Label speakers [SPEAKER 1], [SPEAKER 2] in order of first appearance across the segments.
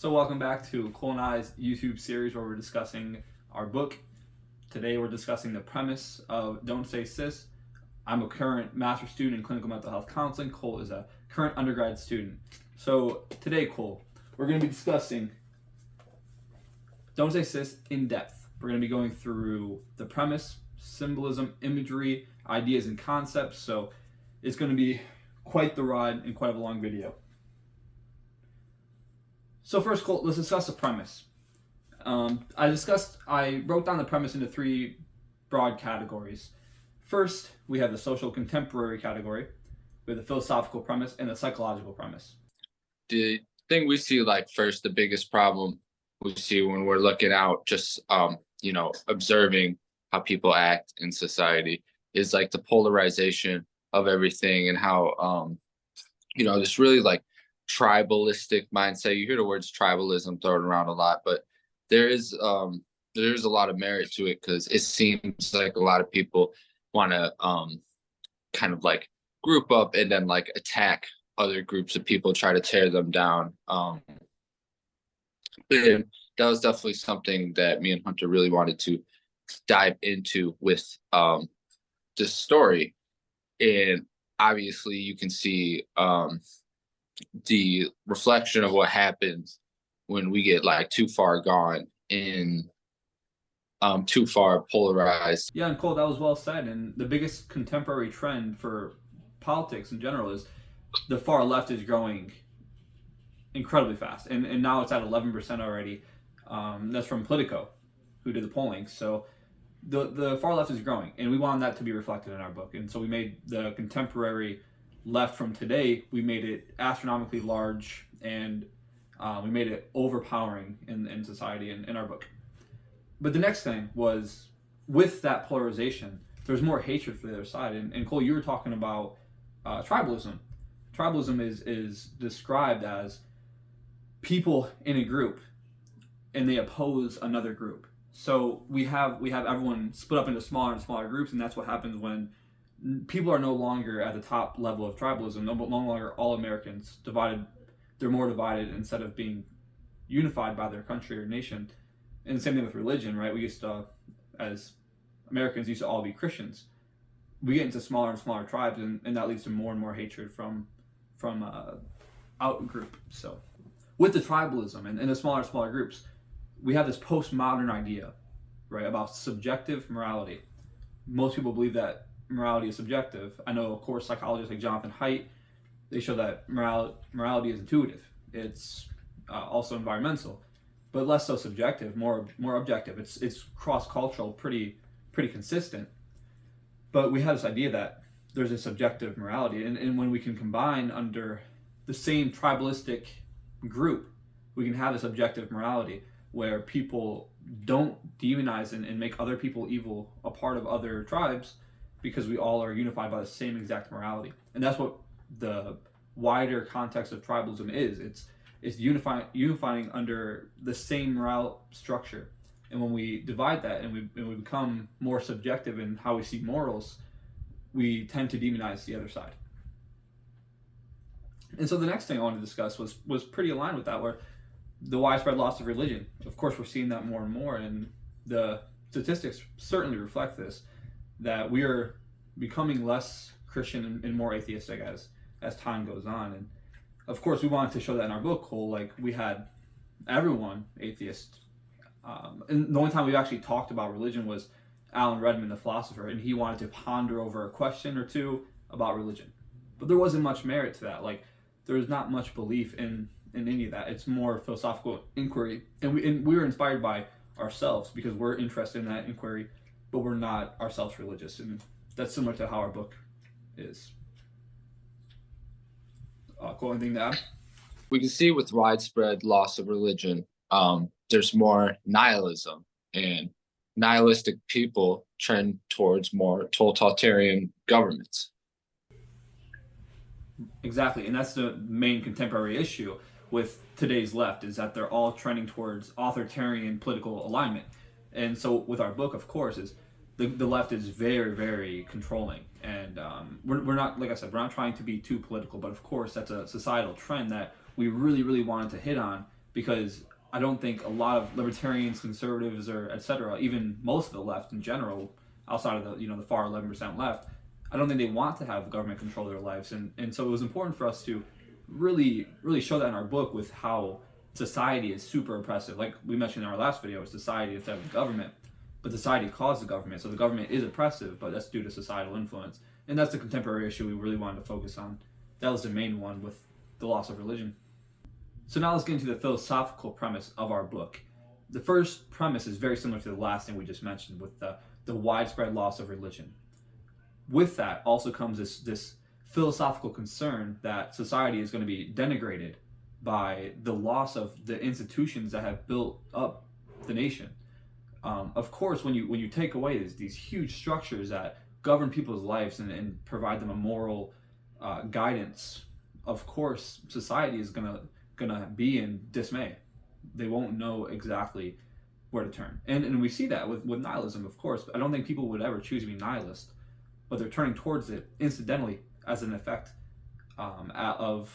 [SPEAKER 1] So welcome back to Cole and I's YouTube series where we're discussing our book. Today we're discussing the premise of Don't Say Cis. I'm a current master's student in clinical mental health counseling. Cole is a current undergrad student. So today, Cole, we're going to be discussing Don't Say Cis in depth. We're going to be going through the premise, symbolism, imagery, ideas and concepts. So it's going to be quite the ride and quite a long video. So first, Cole, let's discuss the premise. I wrote down the premise into three broad categories. First, we have the social contemporary category, with the philosophical premise and the psychological premise.
[SPEAKER 2] The thing we see, first, the biggest problem we see when we're looking out, just observing how people act in society, is the polarization of everything, and how this really tribalistic mindset. You hear the words tribalism thrown around a lot, but there's a lot of merit to it, because it seems like a lot of people want to kind of group up and then attack other groups of people, try to tear them down. And that was definitely something that me and Hunter really wanted to dive into with this story. And obviously you can see the reflection of what happens when we get too far gone in too far polarized.
[SPEAKER 1] Yeah, and Cole, that was well said. And the biggest contemporary trend for politics in general is the far left is growing incredibly fast, and now it's at 11% already. That's from Politico, who did the polling. So the far left is growing, and we wanted that to be reflected in our book. And so we made the contemporary left from today, we made it astronomically large, and we made it overpowering in society in our book. But the next thing was, with that polarization, there's more hatred for the other side. And Cole, you were talking about tribalism. Tribalism is described as people in a group, and they oppose another group. So we have everyone split up into smaller and smaller groups, and that's what happens when people are no longer at the top level of tribalism. No longer all Americans divided. They're more divided instead of being unified by their country or nation. And the same thing with religion, right? We used to, as Americans, used to all be Christians. We get into smaller and smaller tribes, and that leads to more and more hatred from out group. So with the tribalism and the smaller and smaller groups, we have this postmodern idea, right, about subjective morality. Most people believe that morality is subjective. I know, of course, psychologists like Jonathan Haidt, they show that morality is intuitive. It's also environmental, but less so subjective, more objective. It's cross-cultural, pretty consistent. But we have this idea that there's a subjective morality, and when we can combine under the same tribalistic group, we can have this objective morality where people don't demonize and make other people evil a part of other tribes, because we all are unified by the same exact morality. And that's what the wider context of tribalism is. It's unifying under the same moral structure. And when we divide that and we become more subjective in how we see morals, we tend to demonize the other side. And so the next thing I wanted to discuss was pretty aligned with that, where the widespread loss of religion. Of course, we're seeing that more and more, and the statistics certainly reflect this, that we are becoming less Christian and more atheistic as time goes on. And of course, we wanted to show that in our book, Cole. We had everyone atheist. And the only time we actually talked about religion was Alan Redman, the philosopher, and he wanted to ponder over a question or two about religion. But there wasn't much merit to that. There was not much belief in any of that. It's more philosophical inquiry. And we were inspired by ourselves because we're interested in that inquiry, but we're not ourselves religious. And that's similar to how our book is. Cool, anything to add?
[SPEAKER 2] We can see with widespread loss of religion, there's more nihilism, and nihilistic people trend towards more totalitarian governments.
[SPEAKER 1] Exactly, and that's the main contemporary issue with today's left, is that they're all trending towards authoritarian political alignment. And so with our book, of course, is the left is very, very controlling. And we're not, like I said, we're not trying to be too political, but of course that's a societal trend that we really, really wanted to hit on because I don't think a lot of libertarians, conservatives, or etc., even most of the left in general, outside of the far 11% left, I don't think they want to have government control their lives, and so it was important for us to really show that in our book with how society is super oppressive. Like we mentioned in our last video, society instead of the government, but society caused the government, so the government is oppressive, but that's due to societal influence, and that's the contemporary issue we really wanted to focus on. That was the main one with the loss of religion. So now let's get into the philosophical premise of our book. The first premise is very similar to the last thing we just mentioned with the widespread loss of religion. With that also comes this philosophical concern that society is going to be denigrated by the loss of the institutions that have built up the nation. Of course, when you take away these huge structures that govern people's lives and provide them a moral guidance, of course, society is gonna be in dismay. They won't know exactly where to turn, and we see that with nihilism. Of course, I don't think people would ever choose to be nihilist, but they're turning towards it incidentally as an effect of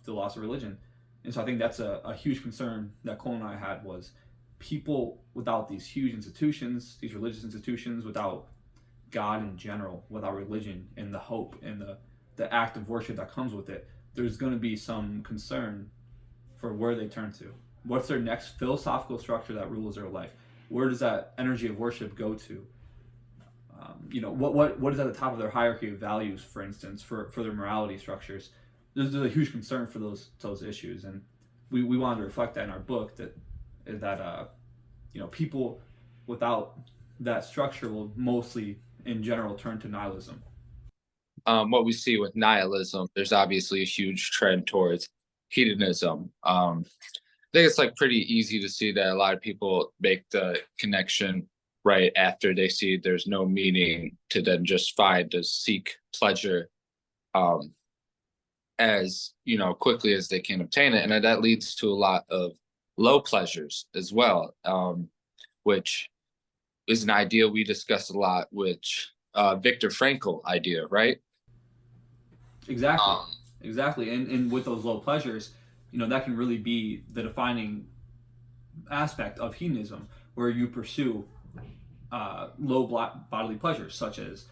[SPEAKER 1] the loss of religion. And so I think that's a huge concern that Cole and I had, was people without these huge institutions, these religious institutions, without God in general, without religion and the hope and the act of worship that comes with it, there's going to be some concern for where they turn to. What's their next philosophical structure that rules their life? Where does that energy of worship go to? What is at the top of their hierarchy of values, for instance, for their morality structures? There's a huge concern for those issues, and we wanted to reflect that in our book, that people without that structure will mostly, in general, turn to nihilism.
[SPEAKER 2] What we see with nihilism, there's obviously a huge trend towards hedonism. I think it's like pretty easy to see that a lot of people make the connection right after they see there's no meaning to then just to seek pleasure as quickly as they can obtain it, and that leads to a lot of low pleasures as well, which is an idea we discuss a lot, which Viktor Frankl idea, right?
[SPEAKER 1] Exactly. And with those low pleasures, that can really be the defining aspect of hedonism, where you pursue low bodily pleasures, such as,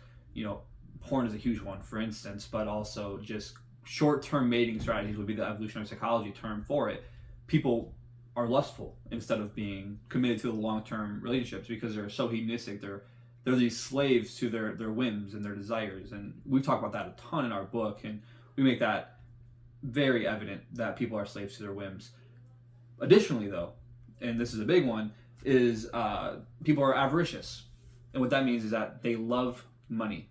[SPEAKER 1] porn is a huge one, for instance, but also just short-term mating strategies would be the evolutionary psychology term for it. People are lustful instead of being committed to the long-term relationships because they're so hedonistic. They're these slaves to their whims and their desires, and we've talked about that a ton in our book, and we make that very evident that people are slaves to their whims. Additionally, though, and this is a big one, is people are avaricious, and what that means is that they love money,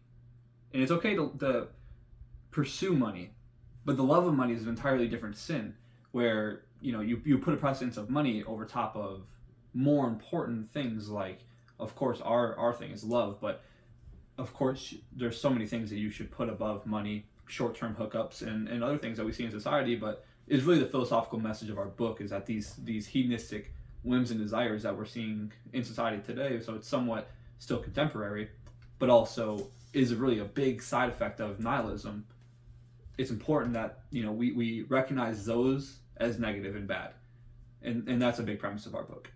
[SPEAKER 1] and it's okay to pursue money, but the love of money is an entirely different sin, where you put a precedence of money over top of more important things, like, of course, our thing is love, but of course there's so many things that you should put above money, short-term hookups and other things that we see in society. But it's really the philosophical message of our book, is that these hedonistic whims and desires that we're seeing in society today, so it's somewhat still contemporary, but also is really a big side effect of nihilism. It's important that we recognize those as negative and bad, and that's a big premise of our book.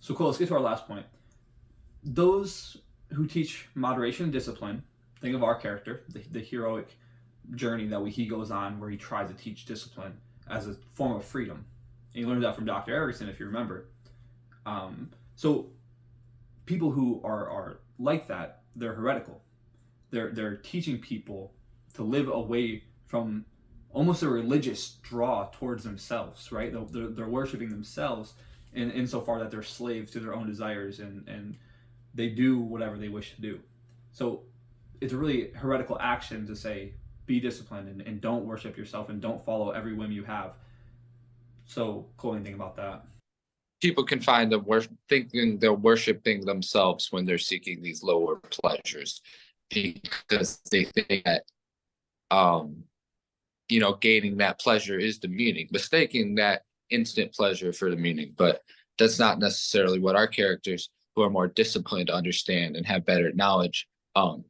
[SPEAKER 1] So cool, let's get to our last point. Those who teach moderation and discipline, think of our character, the heroic journey that he goes on, where he tries to teach discipline as a form of freedom. And you learned that from Dr. Erickson, if you remember. So people who are like that, they're heretical. They're teaching people to live away from almost a religious draw towards themselves, right? They're worshiping themselves insofar that they're slaves to their own desires, and they do whatever they wish to do. So it's a really heretical action to say, be disciplined and don't worship yourself and don't follow every whim you have. So, Cole, anything about that?
[SPEAKER 2] People can find thinking they're worshiping themselves when they're seeking these lower pleasures, because they think that gaining that pleasure is the meaning, mistaking that instant pleasure for the meaning. But that's not necessarily what our characters, who are more disciplined, understand and have better knowledge,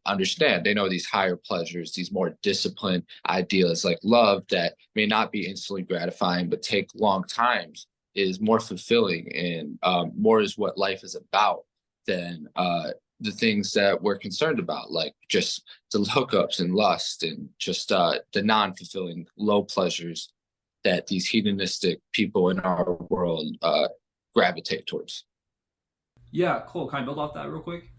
[SPEAKER 2] understand. They know these higher pleasures, these more disciplined ideas like love, that may not be instantly gratifying but take long times is more fulfilling, and more is what life is about than the things that we're concerned about, like just the hookups and lust and just the non-fulfilling low pleasures that these hedonistic people in our world gravitate towards.
[SPEAKER 1] Yeah, cool. Can I build off that real quick?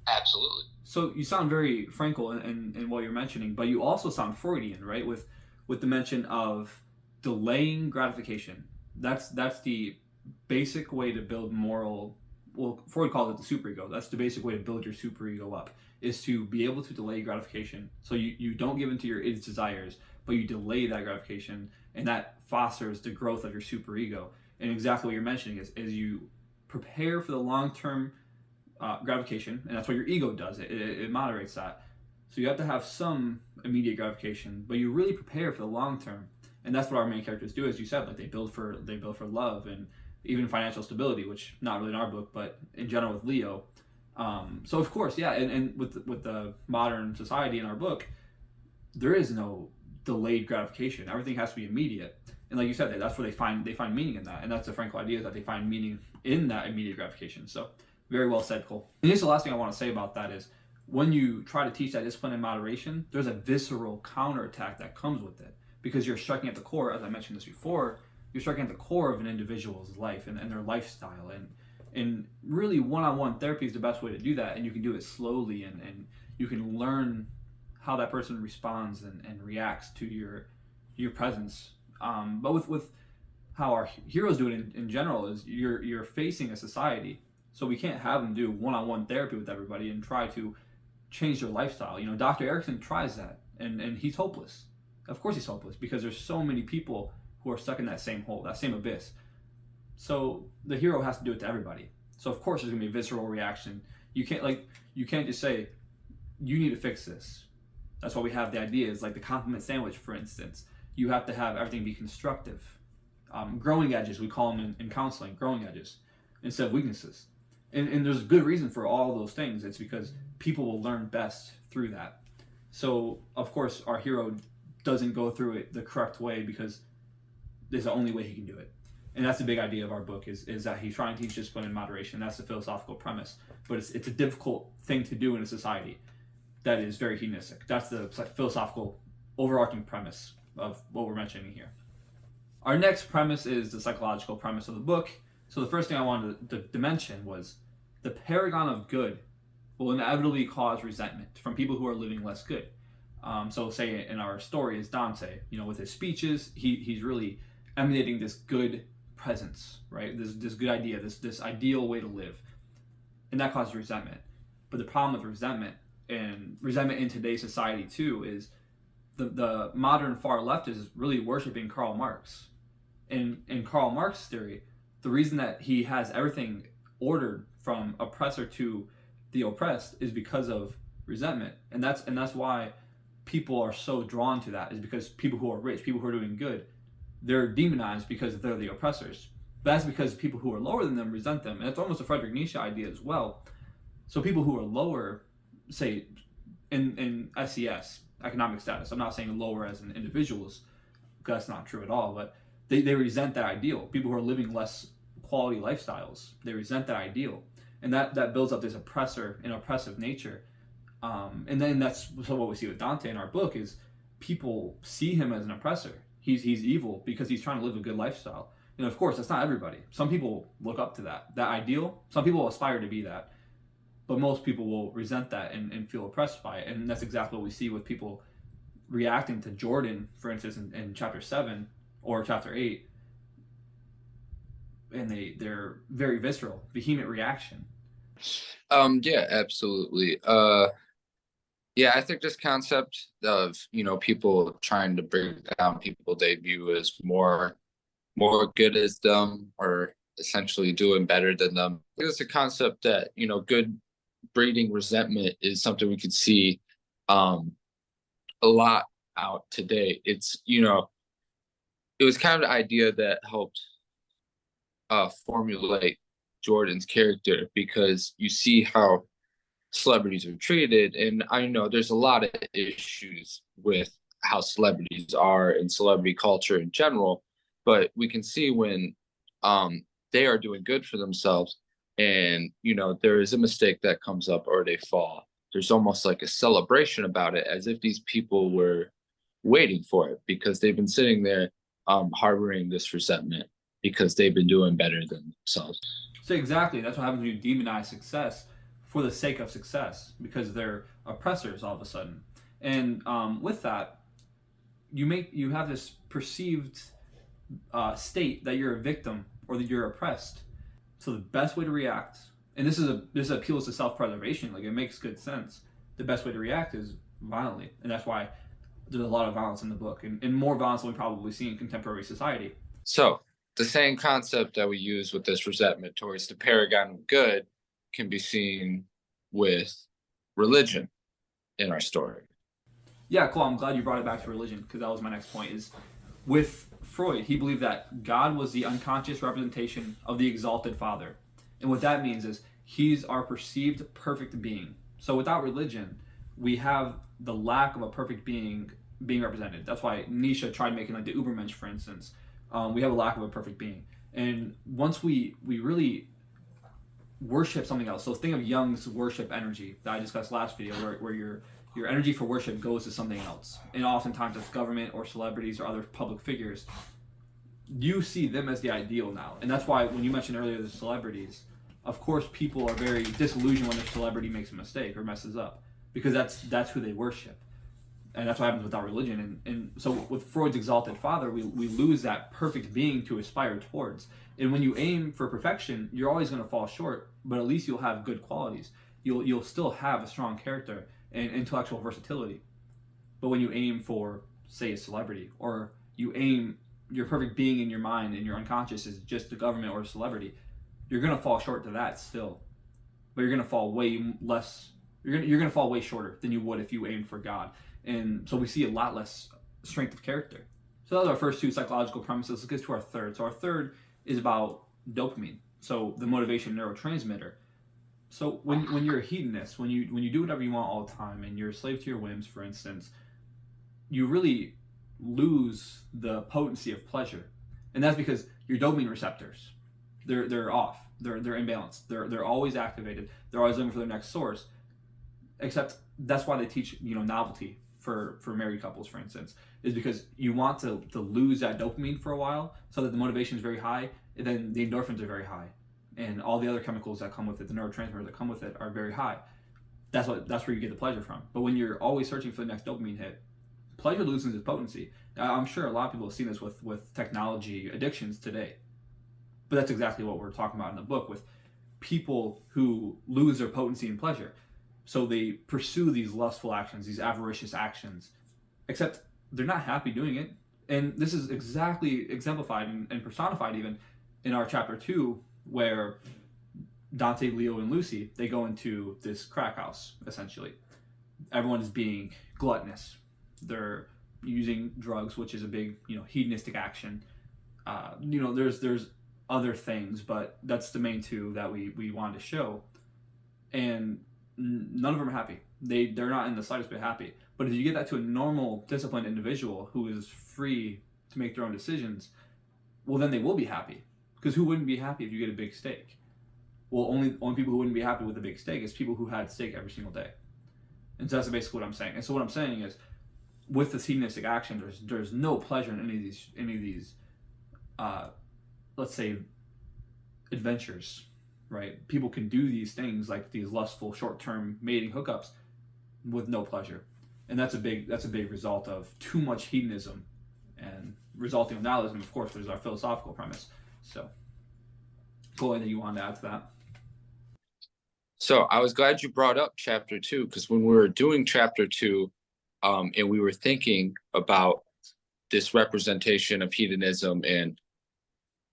[SPEAKER 2] Absolutely.
[SPEAKER 1] So you sound very Frankel in what you're mentioning, but you also sound Freudian, right? With the mention of delaying gratification. That's the basic way to build moral. Well, Freud calls it the superego. That's the basic way to build your superego up, is to be able to delay gratification. So you don't give into your its desires, but you delay that gratification, and that fosters the growth of your superego. And exactly what you're mentioning is you prepare for the long term gratification, and that's what your ego does. It moderates that. So you have to have some immediate gratification, but you really prepare for the long term, and that's what our main characters do, as you said. Like they build for love and even financial stability, which not really in our book, but in general with Leo. So of course, yeah, and with the modern society in our book, there is no delayed gratification. Everything has to be immediate. And like you said, that's where they find meaning in that, and that's the Frankel idea, is that they find meaning in that immediate gratification. So very well said, Cole. And here's the last thing I want to say about that is when you try to teach that discipline in moderation, there's a visceral counterattack that comes with it, because you're striking at the core, as I mentioned this before, you're striking at the core of an individual's life and their lifestyle. And really one-on-one therapy is the best way to do that, and you can do it slowly, and you can learn how that person responds and reacts to your presence. But with how our heroes do it in general is you're facing a society, so we can't have them do one-on-one therapy with everybody and try to change their lifestyle. Dr. Erickson tries that, and he's hopeless. Of course he's hopeless, because there's so many people who are stuck in that same hole, that same abyss. So the hero has to do it to everybody. So of course there's gonna be a visceral reaction. You can't just say, you need to fix this. That's why we have the ideas like the compliment sandwich, for instance. You have to have everything be constructive. Growing edges, we call them in counseling, growing edges, instead of weaknesses. And there's good reason for all those things. It's because people will learn best through that. So of course our hero doesn't go through it the correct way, because there's the only way he can do it. And that's the big idea of our book, is that he's trying to teach discipline in moderation. That's the philosophical premise. But it's a difficult thing to do in a society that is very hedonistic. That's the philosophical overarching premise of what we're mentioning here. Our next premise is the psychological premise of the book. So the first thing I wanted to mention was the paragon of good will inevitably cause resentment from people who are living less good. So say in our story is Dante, with his speeches, he's really emanating this good presence, right? This good idea, this ideal way to live. And that causes resentment. But the problem with resentment, and resentment in today's society too, is the modern far left is really worshiping Karl Marx. And in Karl Marx's theory, the reason that he has everything ordered from oppressor to the oppressed is because of resentment. And that's why people are so drawn to that, is because people who are rich, people who are doing good, they're demonized because they're the oppressors. But that's because people who are lower than them resent them. And it's almost a Friedrich Nietzsche idea as well. So people who are lower, say in SES, economic status, I'm not saying lower as in individuals, because that's not true at all, but they resent that ideal. People who are living less quality lifestyles, they resent that ideal. And that builds up this oppressor and oppressive nature. And then that's what we see with Dante in our book, is people see him as an oppressor. He's evil because he's trying to live a good lifestyle. And of course, that's not everybody. Some people look up to that ideal. Some people aspire to be that. But most people will resent that and feel oppressed by it. And that's exactly what we see with people reacting to Jordan, for instance, in chapter 7 or chapter 8. And they're very visceral, vehement reaction.
[SPEAKER 2] Yeah, absolutely. Yeah, I think this concept of, people trying to bring down people they view as more good as them, or essentially doing better than them. I think it's a concept that, good breeding resentment is something we could see a lot out today. It's, it was kind of the idea that helped formulate Jordan's character, because you see how celebrities are treated, and I know there's a lot of issues with how celebrities are and celebrity culture in general, But we can see when they are doing good for themselves, and there is a mistake that comes up or they fall, there's almost like a celebration about it, as if these people were waiting for it because they've been sitting there harboring this resentment because they've been doing better than themselves.
[SPEAKER 1] So exactly, that's what happens when you demonize success for the sake of success, because they're oppressors all of a sudden. And with that, you have this perceived state that you're a victim or that you're oppressed. So the best way to react, and this appeals to self-preservation, like it makes good sense. The best way to react is violently, and that's why there's a lot of violence in the book, and more violence than we probably see in contemporary society.
[SPEAKER 2] So the same concept that we use with this resentment towards the paragon of good can be seen with religion in our story.
[SPEAKER 1] Yeah, cool. I'm glad you brought it back to religion, because that was my next point. Is with Freud, he believed that God was the unconscious representation of the exalted Father, and what that means is he's our perceived perfect being. So without religion, we have the lack of a perfect being represented. That's why Nietzsche tried making like the Ubermensch, for instance. We have a lack of a perfect being, and once we really worship something else. So think of Jung's worship energy that I discussed last video, where your energy for worship goes to something else, and oftentimes it's government or celebrities or other public figures. You see them as the ideal now, and that's why when you mentioned earlier the celebrities, of course people are very disillusioned when their celebrity makes a mistake or messes up, because that's who they worship. And that's what happens without religion. And so with Freud's exalted father, we lose that perfect being to aspire towards. And when you aim for perfection, you're always going to fall short, but at least you'll have good qualities. You'll still have a strong character and intellectual versatility. But when you aim for, say, a celebrity, or you aim your perfect being in your mind and your unconscious is just the government or a celebrity, you're going to fall short to that still. But you're going to fall way less. You're going to fall way shorter than you would if you aimed for God. And so we see a lot less strength of character. So those are our first two psychological premises. Let's get to our third. So our third is about dopamine. So the motivation neurotransmitter. So when you're a hedonist, when you do whatever you want all the time, and you're a slave to your whims, for instance, you really lose the potency of pleasure, and that's because your dopamine receptors, they're off. They're imbalanced. They're always activated. They're always looking for their next source. Except that's why they teach novelty for married couples, for instance, is because you want to lose that dopamine for a while so that the motivation is very high, and then the endorphins are very high, and all the other chemicals that come with it, the neurotransmitters that come with it, are very high. That's where you get the pleasure from. But when you're always searching for the next dopamine hit, pleasure loses its potency. Now, I'm sure a lot of people have seen this with technology addictions today, but that's exactly what we're talking about in the book, with people who lose their potency and pleasure. So they pursue these lustful actions, these avaricious actions, except they're not happy doing it. And this is exactly exemplified and personified even in our chapter 2, where Dante, Leo, and Lucy, they go into this crack house, essentially. Everyone is being gluttonous. They're using drugs, which is a big, hedonistic action. There's other things, but that's the main two that we wanted to show. And none of them are happy. They're not in the slightest bit happy. But if you get that to a normal, disciplined individual who is free to make their own decisions, well, then they will be happy. Because who wouldn't be happy if you get a big steak? Well, only people who wouldn't be happy with a big steak is people who had steak every single day. And so that's basically what I'm saying. And so what I'm saying is, with this hedonistic action, there's no pleasure in any of these let's say, adventures. Right? People can do these things, like these lustful short-term mating hookups, with no pleasure, and that's a big result of too much hedonism, and resulting in nihilism. Of course, there's our philosophical premise. So, cool. Anything you wanted to add to that?
[SPEAKER 2] So I was glad you brought up chapter 2, because when we were doing chapter 2, and we were thinking about this representation of hedonism, and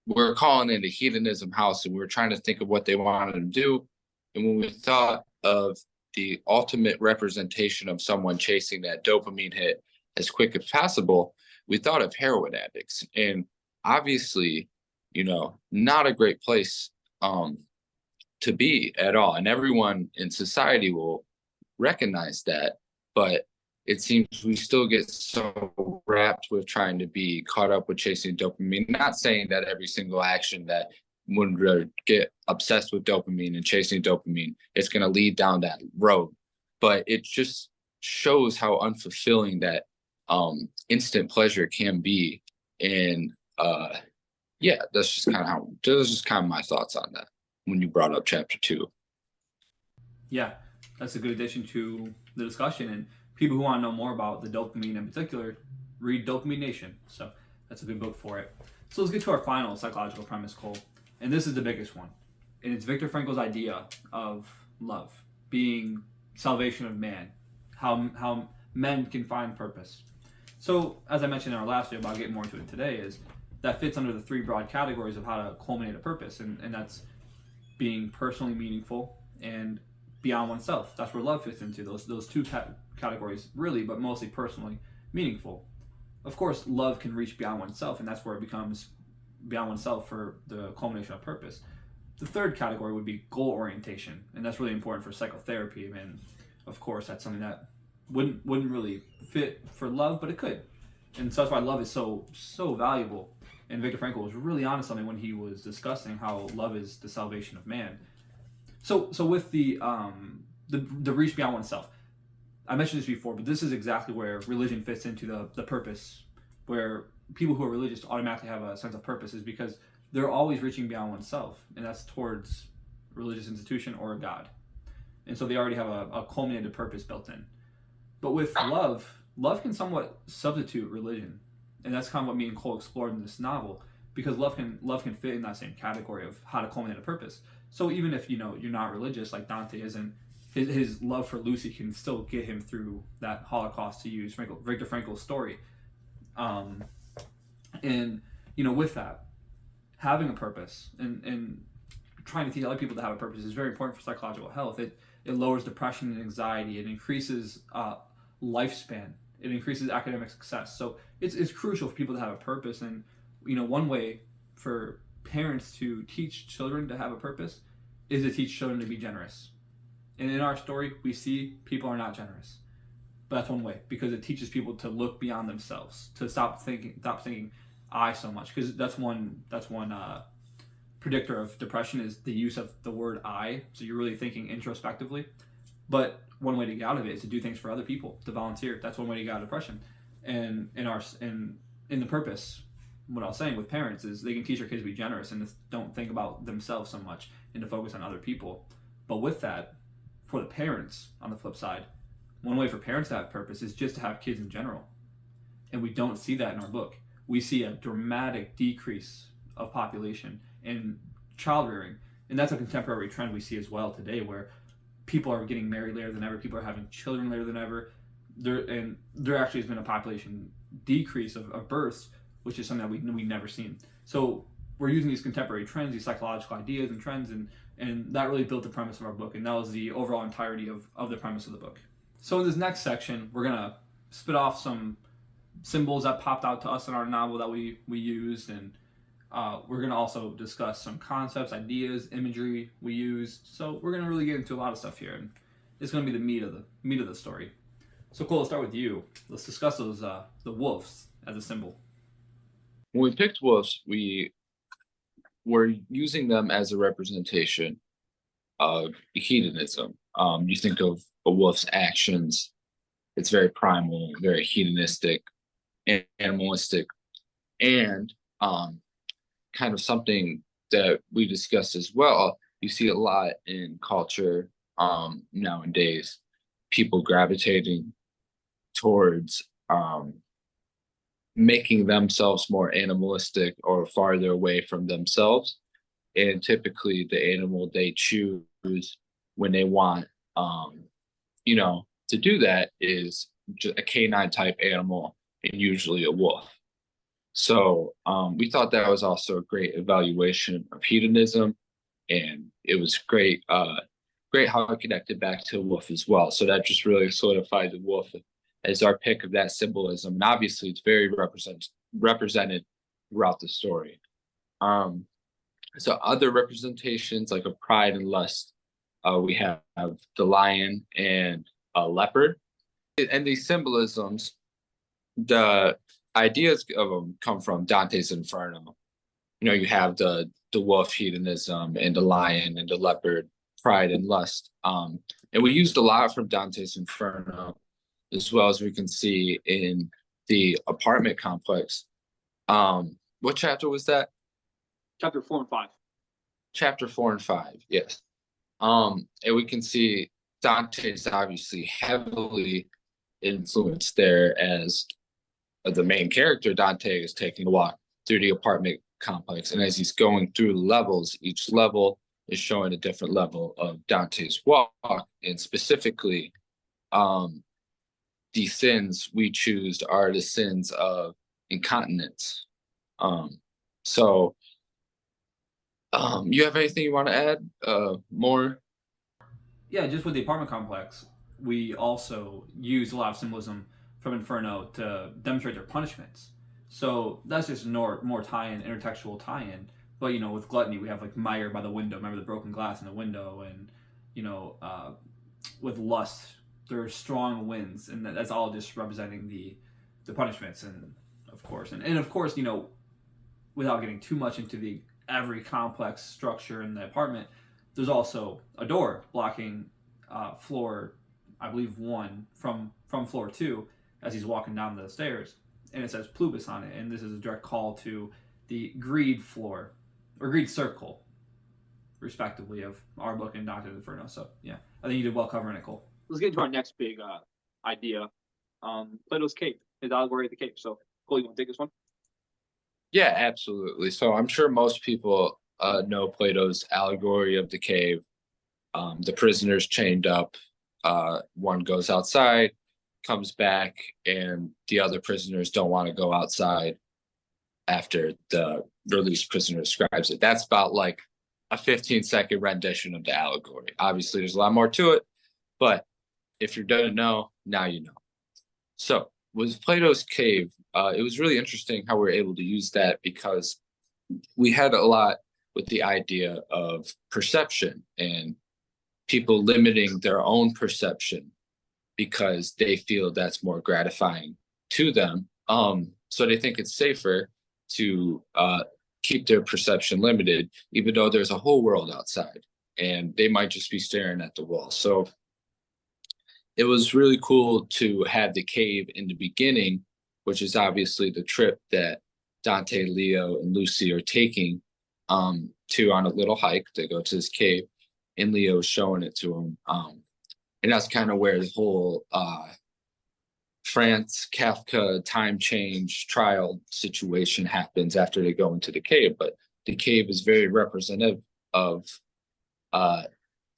[SPEAKER 2] we're calling it a hedonism house, and we were trying to think of what they wanted to do. And when we thought of the ultimate representation of someone chasing that dopamine hit as quick as possible, we thought of heroin addicts. And obviously, not a great place to be at all. And everyone in society will recognize that. But it seems we still get so wrapped with trying to be caught up with chasing dopamine. Not saying that every single action that when we get obsessed with dopamine and chasing dopamine, it's going to lead down that road. But it just shows how unfulfilling that instant pleasure can be. And yeah, that's just kind of my thoughts on that when you brought up chapter 2.
[SPEAKER 1] Yeah, that's a good addition to the discussion. And people who want to know more about the dopamine in particular, read Dopamine Nation. So that's a good book for it. So let's get to our final psychological premise, Cole. And this is the biggest one. And it's Viktor Frankl's idea of love being salvation of man, how men can find purpose. So, as I mentioned in our last video, but I'll get more into it today, is that fits under the 3 broad categories of how to culminate a purpose. And that's being personally meaningful and beyond oneself. That's where love fits into those 2 categories, really, but mostly personally meaningful. Of course, love can reach beyond oneself, and that's where it becomes beyond oneself for the culmination of purpose. The 3rd category would be goal orientation, and that's really important for psychotherapy. And of course, that's something that wouldn't really fit for love, but it could. And so that's why love is so valuable. And Viktor Frankl was really honest on it when he was discussing how love is the salvation of man. So with the reach beyond oneself, I mentioned this before, but this is exactly where religion fits into the purpose, where people who are religious automatically have a sense of purpose, is because they're always reaching beyond oneself, and that's towards a religious institution or a god. And so they already have a culminated purpose built in. But with love can somewhat substitute religion, and that's kind of what me and Cole explored in this novel, because love can fit in that same category of how to culminate a purpose. So even if you're not religious like Dante isn't, his love for Lucy can still get him through that Holocaust, to use Viktor Frankl's story. And with that, having a purpose and trying to teach other people to have a purpose is very important for psychological health. It lowers depression and anxiety. It increases lifespan. It increases academic success. So it's crucial for people to have a purpose. And one way for parents to teach children to have a purpose is to teach children to be generous. And in our story, we see people are not generous. But that's one way, because it teaches people to look beyond themselves, to stop thinking I so much, because that's one predictor of depression, is the use of the word I. So you're really thinking introspectively. But one way to get out of it is to do things for other people, to volunteer. That's one way to get out of depression. And in the purpose, what I was saying with parents is they can teach their kids to be generous and to don't think about themselves so much and to focus on other people. But with that, for the parents, on the flip side, one way for parents to have purpose is just to have kids in general. And we don't see that in our book. We see a dramatic decrease of population in child rearing. And that's a contemporary trend we see as well today, where people are getting married later than ever, people are having children later than ever. There actually has been a population decrease of births, which is something that we've never seen. So we're using these contemporary trends, these psychological ideas and trends, and that really built the premise of our book. And that was the overall entirety of the premise of the book. So in this next section, we're going to spit off some symbols that popped out to us in our novel that we used, and we're going to also discuss some concepts, ideas, imagery we used. So we're going to really get into a lot of stuff here, and it's going to be the meat of the story. So Cole, let's start with you. Let's discuss those the wolves as a symbol.
[SPEAKER 2] When we picked wolves, we were using them as a representation of hedonism. You think of a wolf's actions, it's very primal, very hedonistic, animalistic, and kind of something that we discussed as well. You see a lot in culture nowadays, people gravitating towards making themselves more animalistic or farther away from themselves. And typically the animal they choose when they want to do that is just a canine type animal, and usually a wolf. So we thought that was also a great evaluation of hedonism, and it was great how it connected back to the wolf as well. So that just really solidified the wolf as our pick of that symbolism. And obviously it's very represented throughout the story. So other representations like of pride and lust, we have the lion and a leopard. And these symbolisms, the ideas of them come from Dante's Inferno. You know, you have the wolf hedonism and the lion and the leopard, pride and lust. And we used a lot from Dante's Inferno, as well as we can see in the apartment complex. What chapter was that?
[SPEAKER 1] Chapter 4 and 5.
[SPEAKER 2] Chapter 4 and 5, yes. And we can see Dante is obviously heavily influenced there, as the main character, Dante, is taking a walk through the apartment complex. And as he's going through levels, each level is showing a different level of Dante's walk. And specifically, the sins we choose are the sins of incontinence. So you have anything you want to add more?
[SPEAKER 1] Yeah, just with the apartment complex, we also use a lot of symbolism from Inferno to demonstrate their punishments. So that's just more tie-in, intertextual tie-in. But with gluttony, we have like Meyer by the window. Remember the broken glass in the window, and with lust, there are strong winds, and that's all just representing the punishments, and of course, without getting too much into the every complex structure in the apartment, there's also a door blocking floor, I believe 1 from floor 2 as he's walking down the stairs, and it says plubis on it, and this is a direct call to the greed floor or greed circle, respectively, of our book and Dante's Inferno. So yeah, I think you did well covering it, Cole. Let's get into our next big idea, Plato's cave, his allegory of the cave. So Cole, you want to take this one?
[SPEAKER 2] Yeah, absolutely. So I'm sure most people know Plato's allegory of the cave. The prisoners chained up, one goes outside, comes back, and the other prisoners don't want to go outside after the released prisoner describes it. That's about like a 15-second rendition of the allegory. Obviously, there's a lot more to it, but if you don't know, now you know. So with Plato's cave, it was really interesting how we were able to use that, because we had a lot with the idea of perception and people limiting their own perception because they feel that's more gratifying to them. So they think it's safer to keep their perception limited, even though there's a whole world outside and they might just be staring at the wall. So it was really cool to have the cave in the beginning, which is obviously the trip that Dante, Leo, and Lucy are taking to on a little hike. They go to this cave, and Leo is showing it to him. And that's kind of where the whole Franz Kafka time change trial situation happens after they go into the cave. But the cave is very representative of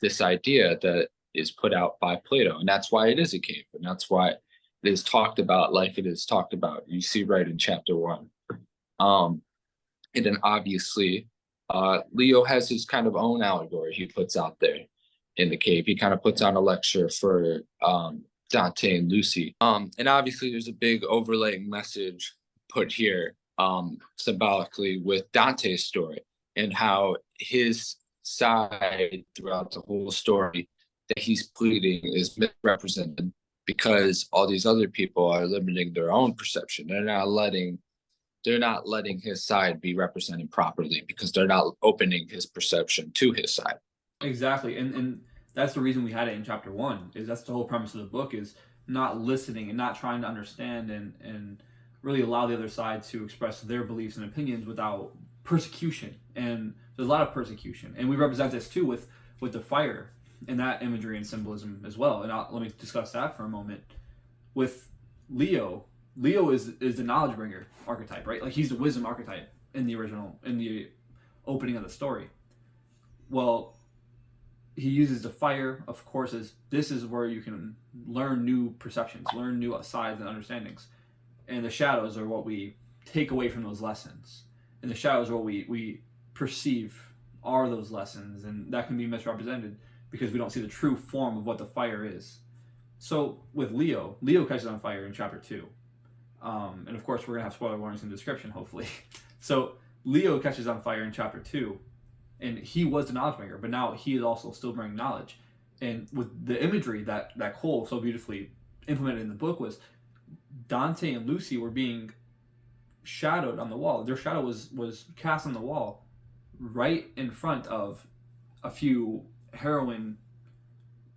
[SPEAKER 2] this idea that is put out by Plato, and that's why it is a cave, and that's why it is talked about like it is talked about. You see right in chapter 1. And then obviously Leo has his kind of own allegory he puts out there in the cave. He kind of puts on a lecture for Dante and Lucy. And obviously there's a big overlaying message put here symbolically with Dante's story and how his side throughout the whole story that he's pleading is misrepresented because all these other people are limiting their own perception. They're not letting his side be represented properly because they're not opening his perception to his side.
[SPEAKER 1] Exactly. And that's the reason we had it in chapter 1, is that's the whole premise of the book, is not listening and not trying to understand and really allow the other side to express their beliefs and opinions without persecution. And there's a lot of persecution. And we represent this too with the fire and that imagery and symbolism as well. And let me discuss that for a moment. With Leo is the knowledge bringer archetype, right? Like he's the wisdom archetype in the opening of the story. Well, he uses the fire, of course, as this is where you can learn new perceptions, learn new sides and understandings. And the shadows are what we take away from those lessons. And the shadows are what we perceive are those lessons, and that can be misrepresented because we don't see the true form of what the fire is. So with Leo catches on fire in chapter 2. And of course, we're going to have spoiler warnings in the description, hopefully. So Leo catches on fire in chapter 2, and he was the knowledge bringer, but now he is also still bringing knowledge. And with the imagery that Cole so beautifully implemented in the book was Dante and Lucy were being shadowed on the wall. Their shadow was cast on the wall right in front of a few heroin,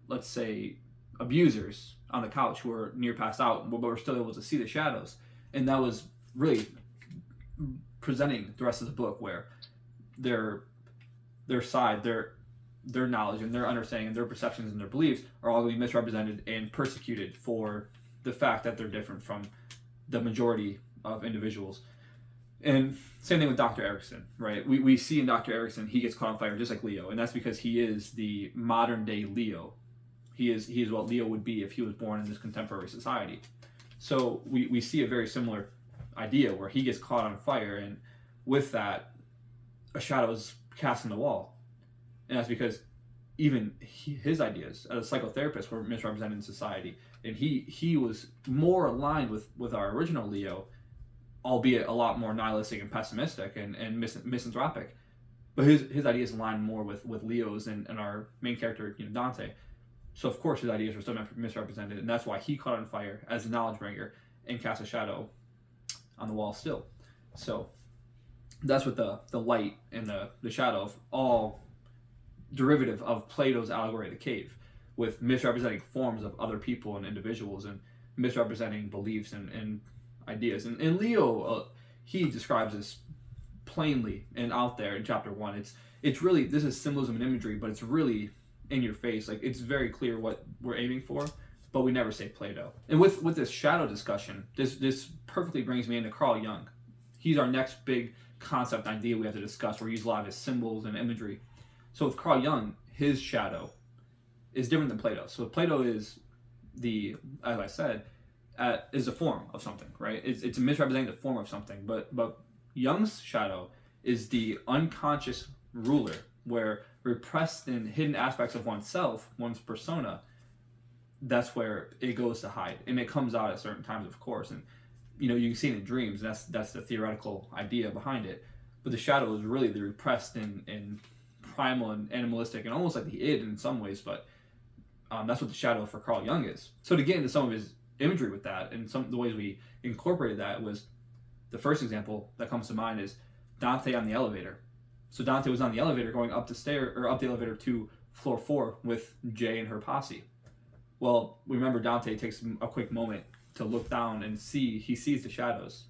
[SPEAKER 1] let's say, abusers on the couch who were near passed out, but were still able to see the shadows. And that was really presenting the rest of the book, where their side, their knowledge and their understanding and their perceptions and their beliefs are all going to be misrepresented and persecuted for the fact that they're different from the majority of individuals. And same thing with Dr. Erickson, right? We see in Dr. Erickson, he gets caught on fire just like Leo, and that's because he is the modern day Leo. He is what Leo would be if he was born in this contemporary society. So we see a very similar idea where he gets caught on fire, and with that, a shadow is cast on the wall. And that's because even his ideas as a psychotherapist were misrepresented in society. And he was more aligned with our original Leo, albeit a lot more nihilistic and pessimistic and misanthropic. But his ideas align more with Leo's and our main character, Dante. So of course his ideas were still misrepresented, and that's why he caught on fire as a knowledge bringer and cast a shadow on the wall still. So that's what the light and the shadow of all derivative of Plato's allegory of the cave, with misrepresenting forms of other people and individuals and misrepresenting beliefs and ideas. And Leo, he describes this plainly and out there in chapter 1. It's really, this is symbolism and imagery, but it's really in your face. Like, it's very clear what we're aiming for, but we never say Plato. And with this shadow discussion, this perfectly brings me into Carl Jung. He's our next big concept idea we have to discuss, where we use a lot of his symbols and imagery. So with Carl Jung, his shadow is different than Plato. So Plato is as I said, is a form of something, right? It's misrepresenting the form of something. But Jung's shadow is the unconscious ruler, where repressed and hidden aspects of oneself, one's persona, that's where it goes to hide, and it comes out at certain times, of course. And you can see it in dreams. And that's the theoretical idea behind it. But the shadow is really the repressed and primal and animalistic, and almost like the id in some ways. But that's what the shadow for Carl Jung is. So to get into some of his imagery with that, and some of the ways we incorporated that, was the first example that comes to mind is Dante on the elevator. So Dante was on the elevator going up the elevator to floor 4 with Jay and her posse. Well, we remember Dante takes a quick moment to look down and he sees the shadows.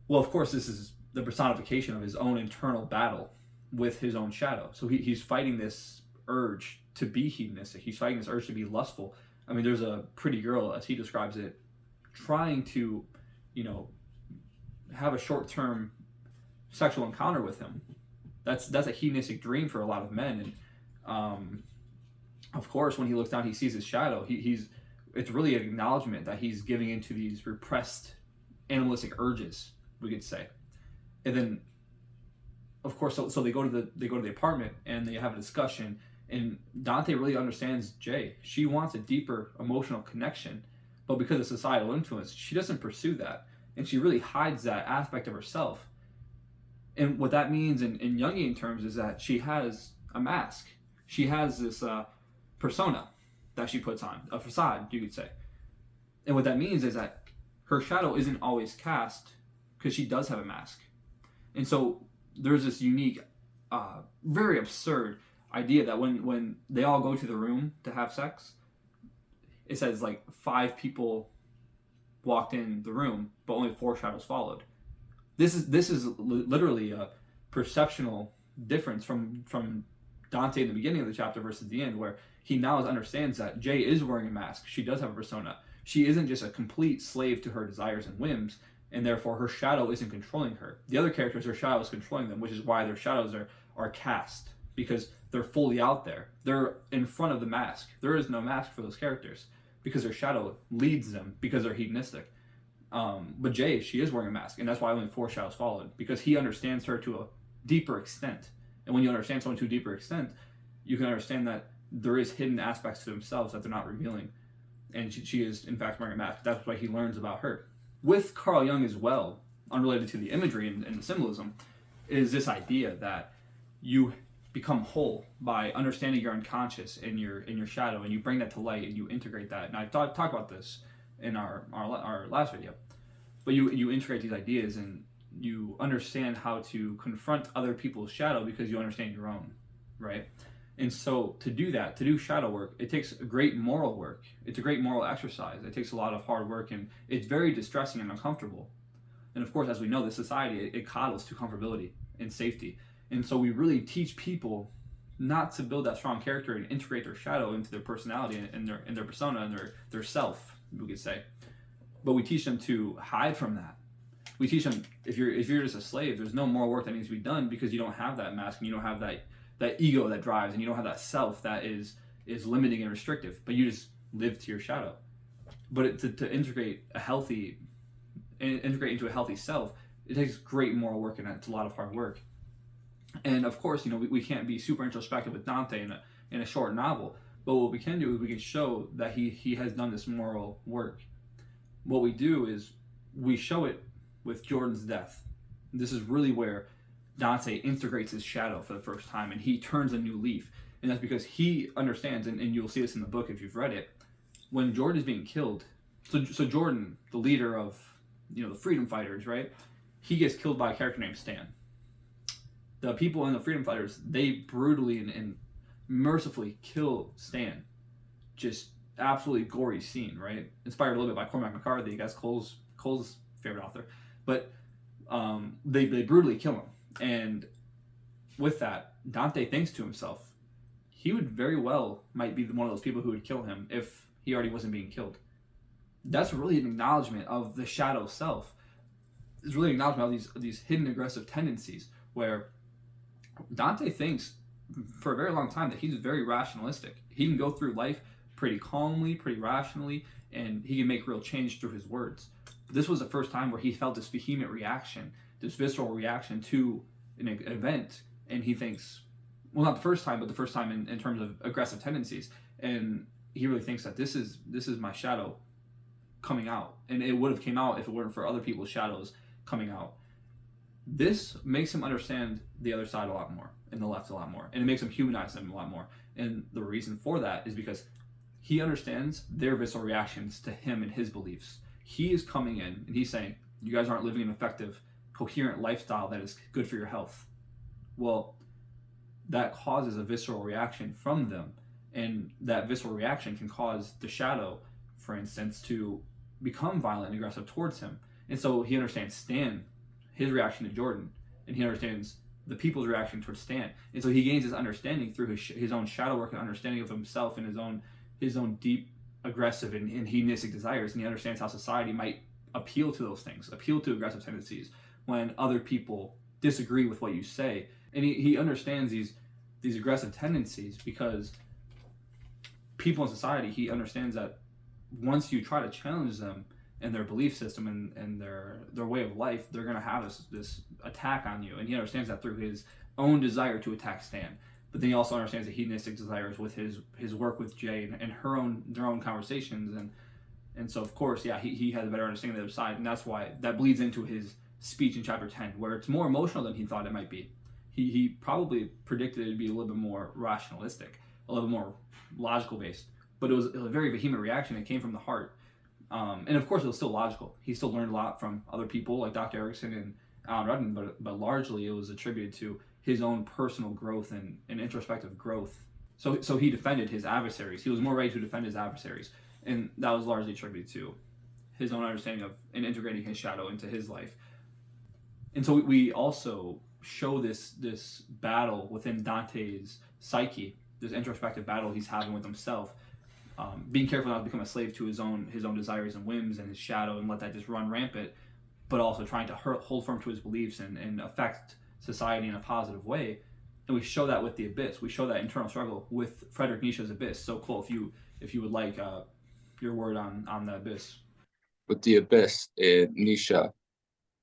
[SPEAKER 1] Well, of course, this is the personification of his own internal battle with his own shadow. So he's fighting this urge to be hedonistic. He's fighting this urge to be lustful. I mean, there's a pretty girl, as he describes it, trying to, have a short-term sexual encounter with him. That's a hedonistic dream for a lot of men. And of course, when he looks down, he sees his shadow. It's really an acknowledgement that he's giving into these repressed animalistic urges, we could say. And then, of course, so they go to the apartment and they have a discussion. And Dante really understands Jay. She wants a deeper emotional connection, but because of societal influence, she doesn't pursue that, and she really hides that aspect of herself. And what that means in Jungian terms is that she has a mask. She has this persona that she puts on, a facade, you could say. And what that means is that her shadow isn't always cast, because she does have a mask. And so there's this unique, very absurd idea that when they all go to the room to have sex, it says like 5 people walked in the room, but only 4 shadows followed. This is literally a perceptual difference from Dante in the beginning of the chapter versus the end, where he now understands that Jay is wearing a mask. She does have a persona. She isn't just a complete slave to her desires and whims, and therefore her shadow isn't controlling her. The other characters, their shadow is controlling them, which is why their shadows are cast, because they're fully out there. They're in front of the mask. There is no mask for those characters, because their shadow leads them, because they're hedonistic. But Jay, she is wearing a mask, and that's why only 4 shadows followed, because he understands her to a deeper extent. And when you understand someone to a deeper extent, you can understand that there is hidden aspects to themselves that they're not revealing. And she is, in fact, wearing a mask. That's why he learns about her. With Carl Jung as well, unrelated to the imagery and the symbolism, is this idea that become whole by understanding your unconscious in your shadow, and you bring that to light and you integrate that. And I talked about this in our last video, but you integrate these ideas and you understand how to confront other people's shadow because you understand your own, right? And so to do that, to do shadow work, it takes a great moral work. It's a great moral exercise. It takes a lot of hard work, and it's very distressing and uncomfortable. And of course, as we know, this society, it coddles to comfortability and safety. And so we really teach people not to build that strong character and integrate their shadow into their personality and their persona and their self, we could say. But we teach them to hide from that. We teach them, if you're just a slave, there's no moral work that needs to be done because you don't have that mask and you don't have that ego that drives, and you don't have that self that is limiting and restrictive, but you just live to your shadow. But to integrate into a healthy self, it takes great moral work, and it's a lot of hard work. And of course, we can't be super introspective with Dante in a short novel, but what we can do is we can show that he has done this moral work. What we do is we show it with Jordan's death. This is really where Dante integrates his shadow for the first time, and he turns a new leaf. And that's because he understands, and you'll see this in the book if you've read it, when Jordan is being killed. So Jordan, the leader of the freedom fighters, right? He gets killed by a character named Stan. The people in the freedom fighters, they brutally and mercifully kill Stan. Just absolutely gory scene, right? Inspired a little bit by Cormac McCarthy, I guess Cole's favorite author. But they brutally kill him. And with that, Dante thinks to himself, he would very well might be one of those people who would kill him if he already wasn't being killed. That's really an acknowledgement of the shadow self. It's really an acknowledgement of these hidden aggressive tendencies where Dante thinks for a very long time that he's very rationalistic. He can go through life pretty calmly, pretty rationally, and he can make real change through his words. This was the first time where he felt this vehement reaction, this visceral reaction to an event, and he thinks, well, not the first time, but the first time in terms of aggressive tendencies, and he really thinks that this is my shadow coming out, and it would have came out if it weren't for other people's shadows coming out. This makes him understand the other side a lot more, and the left a lot more, and it makes him humanize them a lot more. And the reason for that is because he understands their visceral reactions to him and his beliefs. He is coming in and he's saying, you guys aren't living an effective, coherent lifestyle that is good for your health. Well, that causes a visceral reaction from them, and that visceral reaction can cause the shadow, for instance, to become violent and aggressive towards him. And so he understands Stan, his reaction to Jordan, and he understands the people's reaction towards Stan. And so he gains his understanding through his own shadow work and understanding of himself and his own deep, aggressive and hedonistic desires. And he understands how society might appeal to those things, appeal to aggressive tendencies when other people disagree with what you say. And he understands these aggressive tendencies because people in society, he understands that once you try to challenge them and their belief system and their way of life, they're going to have this attack on you. And he understands that through his own desire to attack Stan. But then he also understands the hedonistic desires with his work with Jay and their own conversations. And so, of course, yeah, he has a better understanding of the other side. And that's why that bleeds into his speech in chapter 10, where it's more emotional than he thought it might be. He probably predicted it to be a little bit more rationalistic, a little bit more logical based. But it was a very vehement reaction. It came from the heart. And of course, it was still logical. He still learned a lot from other people like Dr. Erickson and Alan Rudden, but largely it was attributed to his own personal growth and introspective growth. So he defended his adversaries. He was more ready to defend his adversaries. And that was largely attributed to his own understanding of and integrating his shadow into his life. And so we also show this battle within Dante's psyche, this introspective battle he's having with himself, being careful not to become a slave to his own desires and whims and his shadow and let that just run rampant, but also trying to hold firm to his beliefs and affect society in a positive way. And we show that with the Abyss. We show that internal struggle with Friedrich Nietzsche's Abyss. So Cole, if you would like your word on the Abyss.
[SPEAKER 2] With the Abyss in Nietzsche,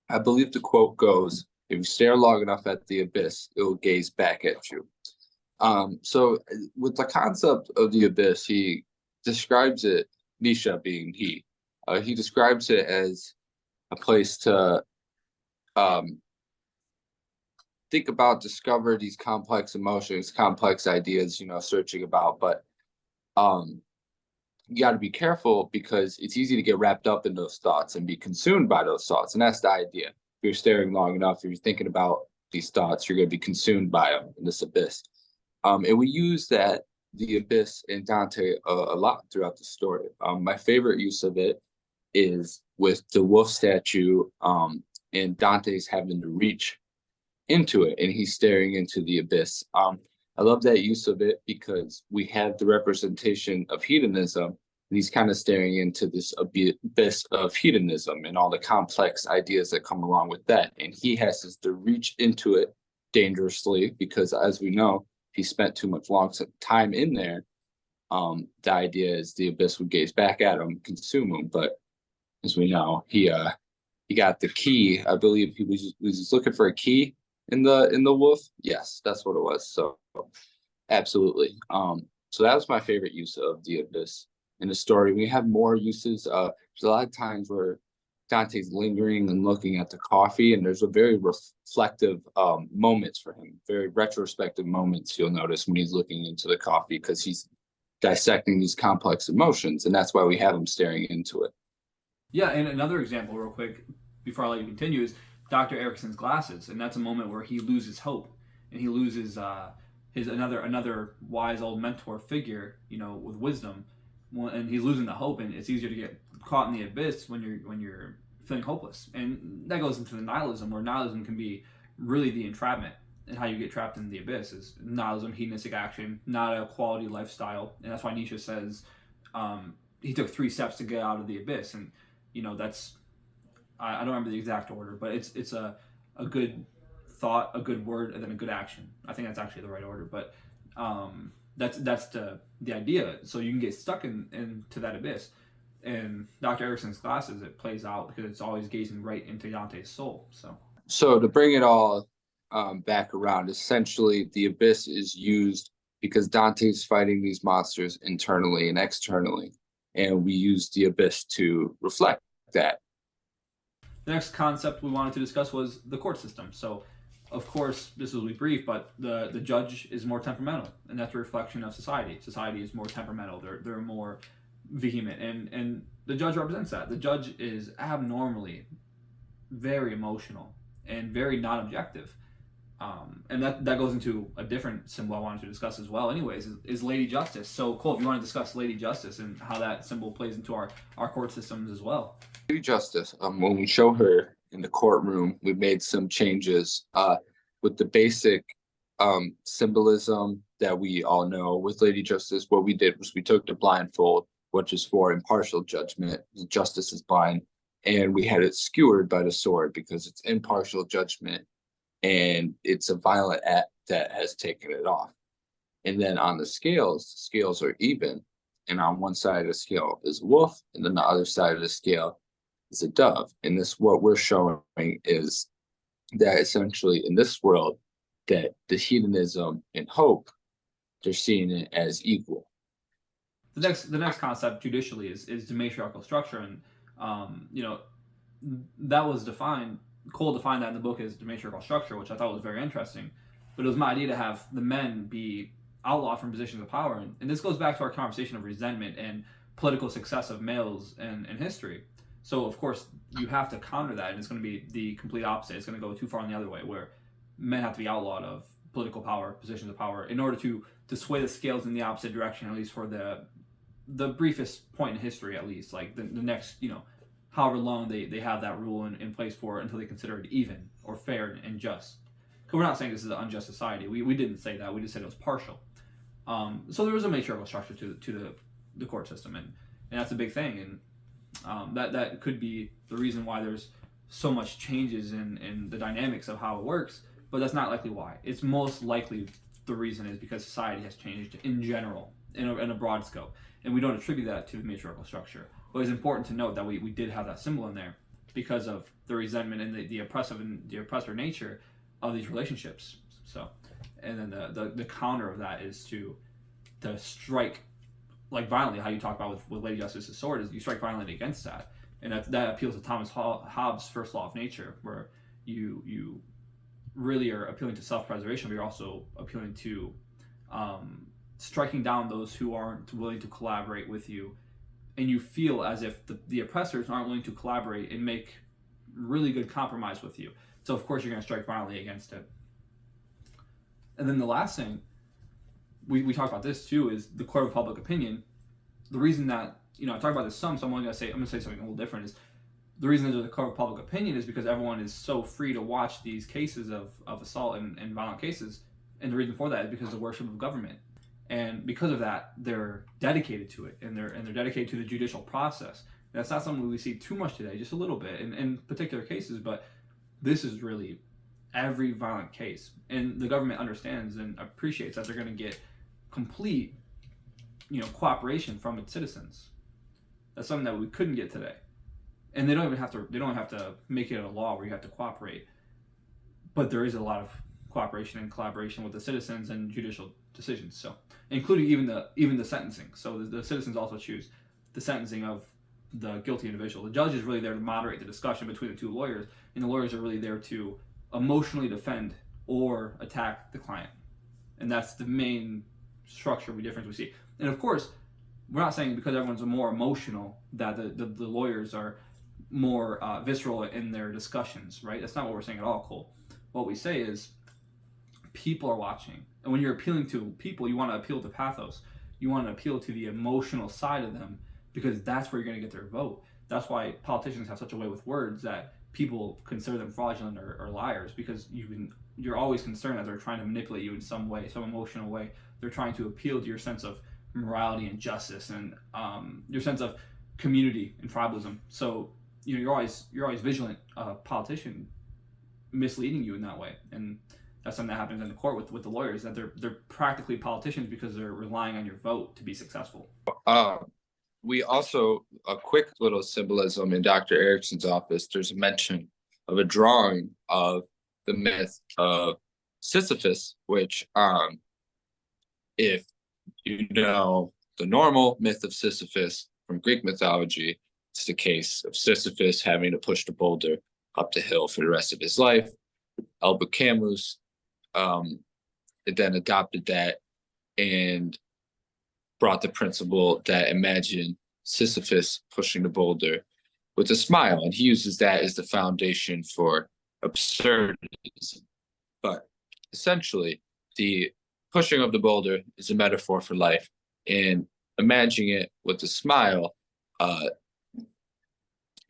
[SPEAKER 2] I believe the quote goes, if you stare long enough at the abyss, it will gaze back at you. So with the concept of the abyss, he describes it, Nietzsche being he describes it as a place to think about, discover these complex emotions, complex ideas, searching about. But you got to be careful because it's easy to get wrapped up in those thoughts and be consumed by those thoughts. And that's the idea. If you're staring long enough, if you're thinking about these thoughts, you're going to be consumed by them in this abyss. And we use the abyss in Dante a lot throughout the story. My favorite use of it is with the wolf statue, and Dante's having to reach into it and he's staring into the abyss. I love that use of it because we have the representation of hedonism, and he's kind of staring into this abyss of hedonism and all the complex ideas that come along with that. And he has to reach into it dangerously because, as we know, he spent too much long time in there. The idea is the abyss would gaze back at him, consume him. But as we know, he got the key. I believe he was looking for a key in the wolf. Yes, that's what it was. So absolutely. So that was my favorite use of the abyss in the story. We have more uses. There's a lot of times where Dante's lingering and looking at the coffee, and there's a very reflective moments for him, very retrospective moments you'll notice when he's looking into the coffee because he's dissecting these complex emotions, and that's why we have him staring into it.
[SPEAKER 1] Yeah, and another example real quick before I let you continue is Dr. Erickson's glasses, and that's a moment where he loses hope and he loses his another wise old mentor figure, with wisdom, and he's losing the hope, and it's easier to get caught in the abyss when you're feeling hopeless, and that goes into the nihilism, where nihilism can be really the entrapment, and how you get trapped in the abyss is nihilism, hedonistic action, not a quality lifestyle, and that's why Nietzsche says he took 3 steps to get out of the abyss, and that's I don't remember the exact order, but it's a good thought, a good word, and then a good action. I think that's actually the right order, but that's the idea. So you can get stuck into that abyss. And Dr. Erickson's glasses, it plays out because it's always gazing right into Dante's soul. So
[SPEAKER 2] to bring it all back around, essentially the abyss is used because Dante's fighting these monsters internally and externally, and we use the abyss to reflect that.
[SPEAKER 1] The next concept we wanted to discuss was the court system. So, of course, this will be brief, but the judge is more temperamental, and that's a reflection of society. Society is more temperamental. They're more vehement, and the judge represents that. The judge is abnormally very emotional and very non-objective. And that goes into a different symbol I wanted to discuss as well. Anyways, is Lady Justice. So, Cole, if you want to discuss Lady Justice and how that symbol plays into our court systems as well.
[SPEAKER 2] Lady Justice, when we show her in the courtroom, we made some changes with the basic symbolism that we all know. With Lady Justice, what we did was we took the blindfold, which is for impartial judgment. The justice is blind, and we had it skewered by the sword because it's impartial judgment, and it's a violent act that has taken it off. And then on the scales are even, and on one side of the scale is a wolf, and then the other side of the scale is a dove. And this, what we're showing is that essentially in this world, that the hedonism and hope, they're seeing it as equal.
[SPEAKER 1] The next concept judicially is the matriarchal structure, and that was defined. Cole defined that in the book as the matriarchal structure, which I thought was very interesting. But it was my idea to have the men be outlawed from positions of power, and this goes back to our conversation of resentment and political success of males in history. So of course you have to counter that, and it's going to be the complete opposite. It's going to go too far in the other way, where men have to be outlawed of political power, positions of power, in order to sway the scales in the opposite direction, at least for the briefest point in history, at least, like the next, however long they have that rule in place for, until they consider it even or fair and just. Because we're not saying this is an unjust society. We didn't say that. We just said it was partial. So there was a matriarchal structure to the court system, and that's a big thing. And that could be the reason why there's so much changes in the dynamics of how it works, but that's not likely why. It's most likely the reason is because society has changed in general, in a broad scope, and we don't attribute that to the matriarchal structure. But it's important to note that we did have that symbol in there because of the resentment and the oppressive and the oppressor nature of these relationships. So, and then the counter of that is to strike like violently, how you talk about with Lady Justice's sword, is you strike violently against that, and that appeals to Thomas Hobbes' first law of nature, where you really are appealing to self-preservation, but you're also appealing to striking down those who aren't willing to collaborate with you, and you feel as if the oppressors aren't willing to collaborate and make really good compromise with you. So of course you're going to strike violently against it. And then the last thing, we talked about this too, is the court of public opinion. The reason that, I talk about this some, so I'm going to say something a little different, is the reason that there's a court of public opinion is because everyone is so free to watch these cases of assault and violent cases. And the reason for that is because of the worship of government. And because of that, they're dedicated to it, and they're dedicated to the judicial process. That's not something we see too much today, just a little bit in particular cases, but this is really every violent case. And the government understands and appreciates that they're going to get complete, cooperation from its citizens. That's something that we couldn't get today. And they don't have to make it a law where you have to cooperate. But there is a lot of cooperation and collaboration with the citizens and judicial decisions. So, including even the sentencing. So the citizens also choose the sentencing of the guilty individual. The judge is really there to moderate the discussion between the two lawyers, and the lawyers are really there to emotionally defend or attack the client. And that's the main structure difference we see. And of course, we're not saying because everyone's more emotional that the lawyers are more visceral in their discussions, right? That's not what we're saying at all, Cole. What we say is people are watching. And when you're appealing to people, you want to appeal to pathos. You want to appeal to the emotional side of them, because that's where you're going to get their vote. That's why politicians have such a way with words that people consider them fraudulent or liars, because you're always concerned that they're trying to manipulate you in some way, some emotional way. They're trying to appeal to your sense of morality and justice, and your sense of community and tribalism. So you're always vigilant of a politician misleading you in that way. And that's something that happens in the court with the lawyers, that they're practically politicians because they're relying on your vote to be successful.
[SPEAKER 2] We also, a quick little symbolism in Dr. Erickson's office, there's a mention of a drawing of the myth of Sisyphus, which, if you know the normal myth of Sisyphus from Greek mythology, it's the case of Sisyphus having to push the boulder up the hill for the rest of his life. Albert Camus then adopted that and brought the principle that imagine Sisyphus pushing the boulder with a smile, and he uses that as the foundation for absurdism. But essentially, the pushing of the boulder is a metaphor for life, and imagining it with a smile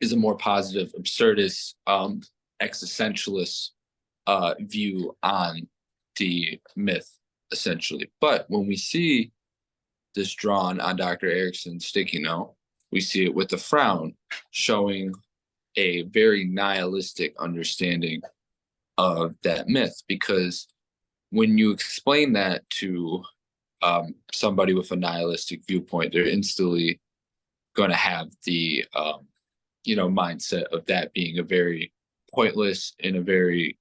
[SPEAKER 2] is a more positive, absurdist, existentialist view on the myth, essentially. But when we see this drawn on Dr. Erickson's sticky note, we see it with a frown, showing a very nihilistic understanding of that myth. Because when you explain that to somebody with a nihilistic viewpoint, they're instantly going to have the mindset of that being a very pointless and a very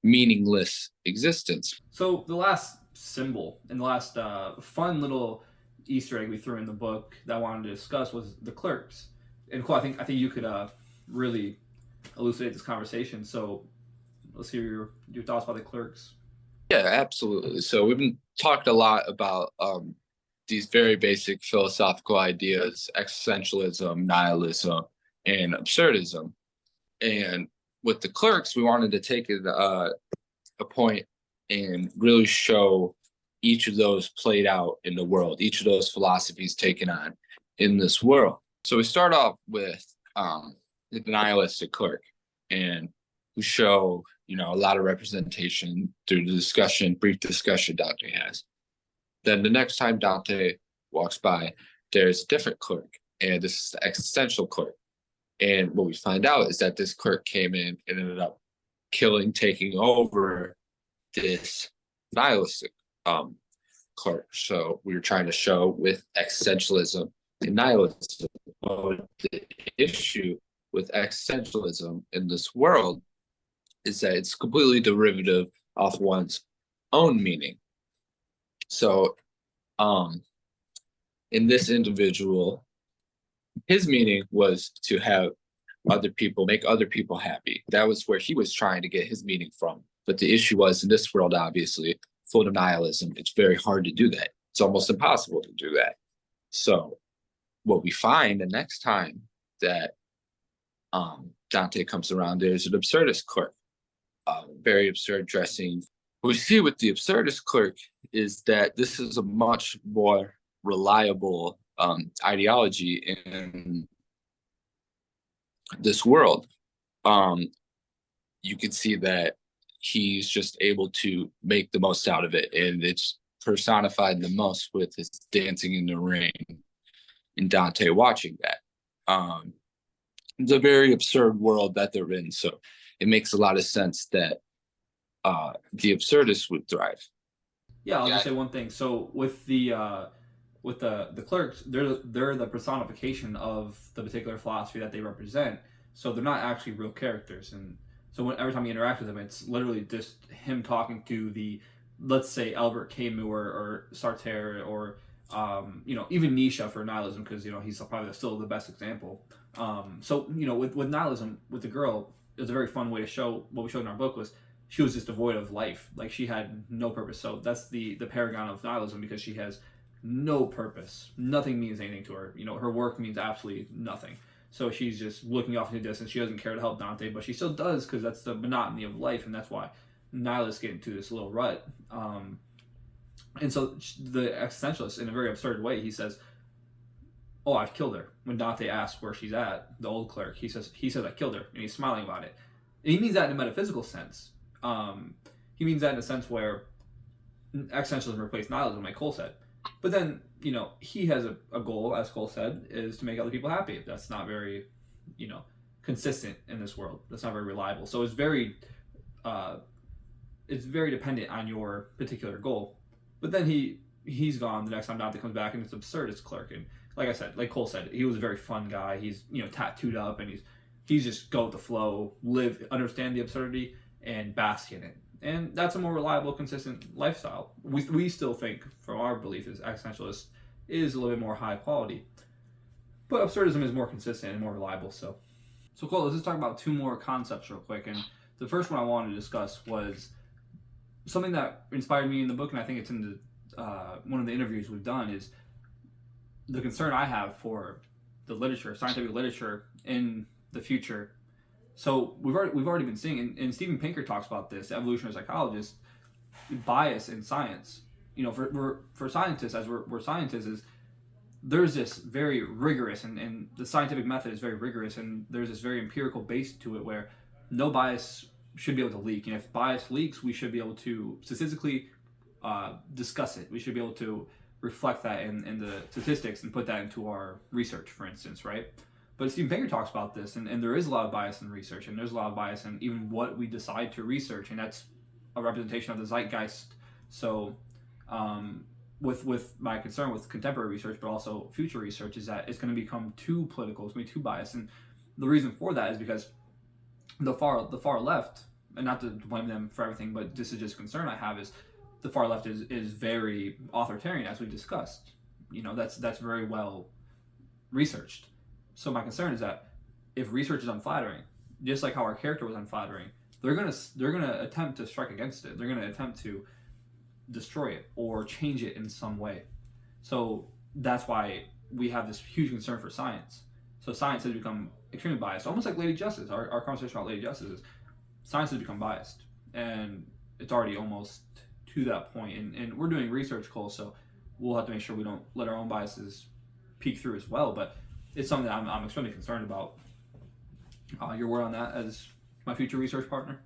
[SPEAKER 2] meaningless existence.
[SPEAKER 1] So the last symbol and the last fun little Easter egg we threw in the book that I wanted to discuss was the Clerks. And Cole, I think you could really elucidate this conversation. So let's hear your thoughts about the Clerks.
[SPEAKER 2] Yeah, absolutely. So we've been talked a lot about these very basic philosophical ideas: existentialism, nihilism, and absurdism. And with the Clerks, we wanted to take it a point and really show each of those played out in the world, each of those philosophies taken on in this world. So we start off with the nihilistic clerk, and we show a lot of representation through the brief discussion Dante has. Then the next time Dante walks by, there's a different clerk, and this is the existential clerk. And what we find out is that this clerk came in and ended up taking over this nihilistic clerk. So we were trying to show with existentialism and nihilism, the issue with existentialism in this world is that it's completely derivative of one's own meaning. So in this individual, his meaning was to have other people, make other people happy. That was where he was trying to get his meaning from. But the issue was, in this world, obviously, full of nihilism, it's very hard to do that. It's almost impossible to do that. So what we find the next time that Dante comes around, there's an absurdist clerk, very absurd dressing. What we see with the absurdist clerk is that this is a much more reliable ideology in this world. You can see that he's just able to make the most out of it, and it's personified the most with his dancing in the rain and Dante watching that. It's a very absurd world that they're in, so it makes a lot of sense that the absurdists would thrive.
[SPEAKER 1] Yeah, I'll just say one thing. So with the clerks, they're the personification of the particular philosophy that they represent. So they're not actually real characters, and so every time you interact with them, it's literally just him talking to the, let's say, Albert Camus or Sartre or even Nietzsche for nihilism, because he's probably still the best example. So with nihilism, with the girl, it was a very fun way to show what we showed in our book was she was just devoid of life, like she had no purpose. So that's the paragon of nihilism, because she has no purpose. Nothing means anything to her. Her work means absolutely nothing. So she's just looking off in the distance. She doesn't care to help Dante, but she still does, because that's the monotony of life, and that's why nihilists get into this little rut. And so the existentialist, in a very absurd way, he says, "Oh, I've killed her." When Dante asks where she's at, the old clerk, he says, "I killed her," and he's smiling about it. And he means that in a metaphysical sense. He means that in a sense where existentialism replaced nihilism, like Cole said. But then, he has a goal, as Cole said, is to make other people happy. That's not very, consistent in this world. That's not very reliable. So it's very dependent on your particular goal. But then he's gone the next time Dante comes back, and it's absurdist clerk. And like I said, like Cole said, he was a very fun guy. He's tattooed up, and he's just go with the flow, understand the absurdity, and bask in it. And that's a more reliable, consistent lifestyle. We still think, from our belief, is existentialist is a little bit more high quality, but absurdism is more consistent and more reliable. So Cole, let's just talk about two more concepts real quick. And the first one I wanted to discuss was something that inspired me in the book, and I think it's in one of the interviews we've done, is the concern I have for the literature, scientific literature, in the future. So we've already been seeing, and Steven Pinker talks about this, the evolutionary psychologist, bias in science. For scientists, as we're scientists, is there's this very rigorous, and the scientific method is very rigorous, and there's this very empirical base to it where no bias should be able to leak. And if bias leaks, we should be able to statistically discuss it. We should be able to reflect that in the statistics and put that into our research, for instance, right? But Steven Pinker talks about this, and there is a lot of bias in research, and there's a lot of bias in even what we decide to research, and that's a representation of the zeitgeist. So with my concern with contemporary research, but also future research, is that it's going to become too political, it's going to be too biased. And the reason for that is because the far left, and not to blame them for everything, but this is just a concern I have, is the far left is very authoritarian, as we discussed. That's very well researched. So my concern is that if research is unflattering, just like how our character was unflattering, they're gonna attempt to strike against it. They're gonna attempt to destroy it or change it in some way. So that's why we have this huge concern for science. So science has become extremely biased, almost like Lady Justice. Our conversation about Lady Justice is science has become biased, and it's already almost to that point. And we're doing research, Cole, so we'll have to make sure we don't let our own biases peek through as well. But it's something that I'm extremely concerned about. Your word on that as my future research partner?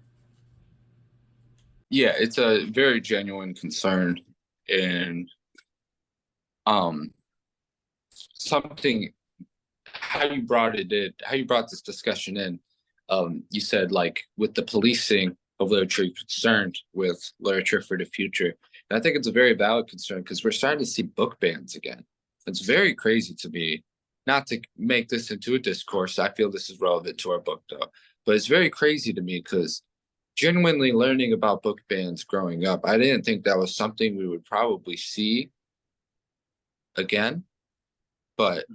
[SPEAKER 2] Yeah, it's a very genuine concern, and something how you brought this discussion in. You said, like, with the policing of literature, you're concerned with literature for the future. And I think it's a very valid concern, because we're starting to see book bans again. It's very crazy to me. Not to make this into a discourse, I feel this is relevant to our book, though. But it's very crazy to me, because genuinely learning about book bans growing up, I didn't think that was something we would probably see again. But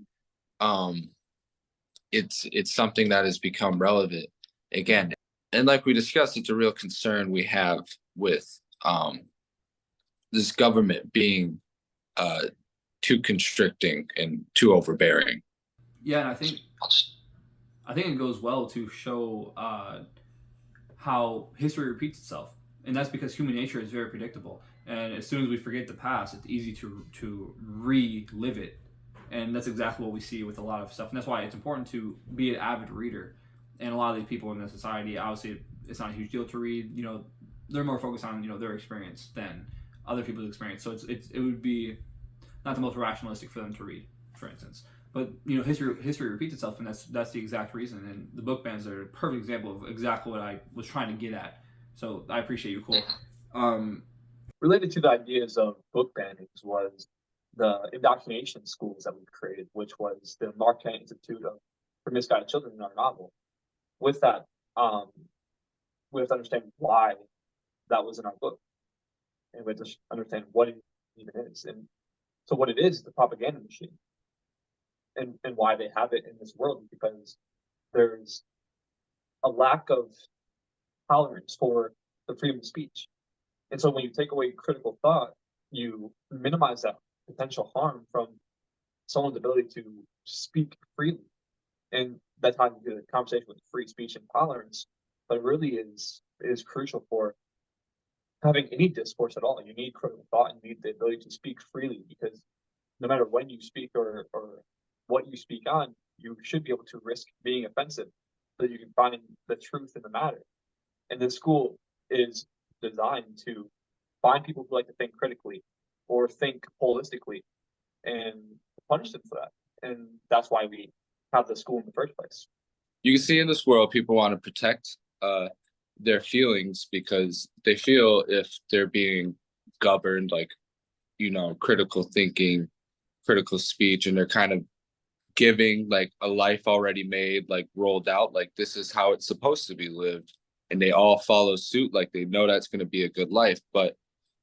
[SPEAKER 2] it's something that has become relevant again. And like we discussed, it's a real concern we have with this government being too constricting and too overbearing.
[SPEAKER 1] Yeah, and I think it goes well to show how history repeats itself, and that's because human nature is very predictable. And as soon as we forget the past, it's easy to relive it, and that's exactly what we see with a lot of stuff. And that's why it's important to be an avid reader. And a lot of these people in the society, obviously, it's not a huge deal to read. They're more focused on their experience than other people's experience. So it would be not the most rationalistic for them to read, for instance. But history repeats itself, and that's the exact reason. And the book bans are a perfect example of exactly what I was trying to get at. So I appreciate you. Cool.
[SPEAKER 3] Related to the ideas of book bannings was the indoctrination schools that we created, which was the Marquette Institute for Misguided Children in our novel. With that, we have to understand why that was in our book, and we have to understand what it even is. And so what it is the propaganda machine, and why they have it in this world is because there's a lack of tolerance for the freedom of speech. And so when you take away critical thought, you minimize that potential harm from someone's ability to speak freely. And that's how you do the conversation with free speech and tolerance, but it really is crucial for having any discourse at all. You need critical thought and you need the ability to speak freely, because no matter when you speak or what you speak on, you should be able to risk being offensive so that you can find the truth in the matter. And this school is designed to find people who like to think critically or think holistically and punish them for that. And that's why we have the school in the first place.
[SPEAKER 2] You can see in this world, people want to protect their feelings because they feel if they're being governed, like, critical thinking, critical speech, and they're kind of giving like a life already made, like rolled out, like this is how it's supposed to be lived. And they all follow suit, like they know that's going to be a good life. But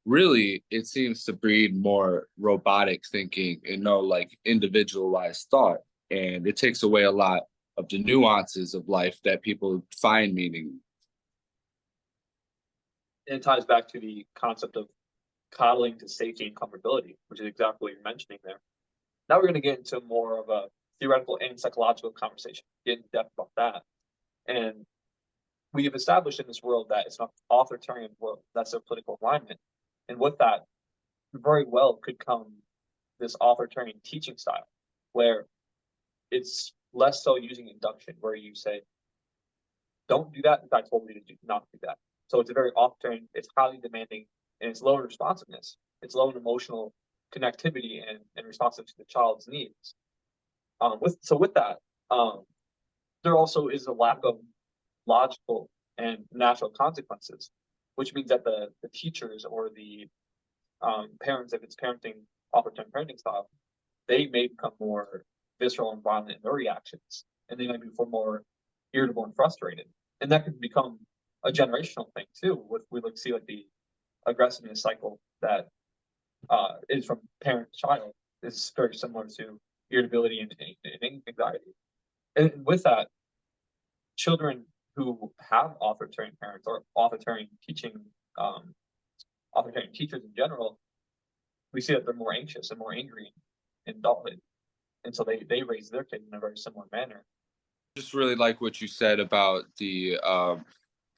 [SPEAKER 2] really, it seems to breed more robotic thinking and no like individualized thought. And it takes away a lot of the nuances of life that people find meaning.
[SPEAKER 3] And it ties back to the concept of coddling to safety and comfortability, which is exactly what you're mentioning there. Now we're going to get into more of a theoretical and psychological conversation, get in depth about that. And we have established in this world that it's an authoritarian world. That's their political alignment. And with that, very well could come this authoritarian teaching style, where it's less so using induction, where you say, don't do that, I told you to not do that. So it's a very authoritarian, it's highly demanding, and it's low in responsiveness. It's low in emotional connectivity and responsive to the child's needs. With that, there also is a lack of logical and natural consequences, which means that the teachers or the parents, if it's authoritarian parenting style, they may become more visceral and violent in their reactions, and they might be more irritable and frustrated, and that could become a generational thing too. We see like the aggressiveness cycle that is from parent to child is very similar to irritability and anxiety. And with that, children who have authoritarian parents or authoritarian teachers in general, we see that they're more anxious and more angry in adulthood. And so they raise their kids in a very similar manner.
[SPEAKER 2] Just really like what you said about the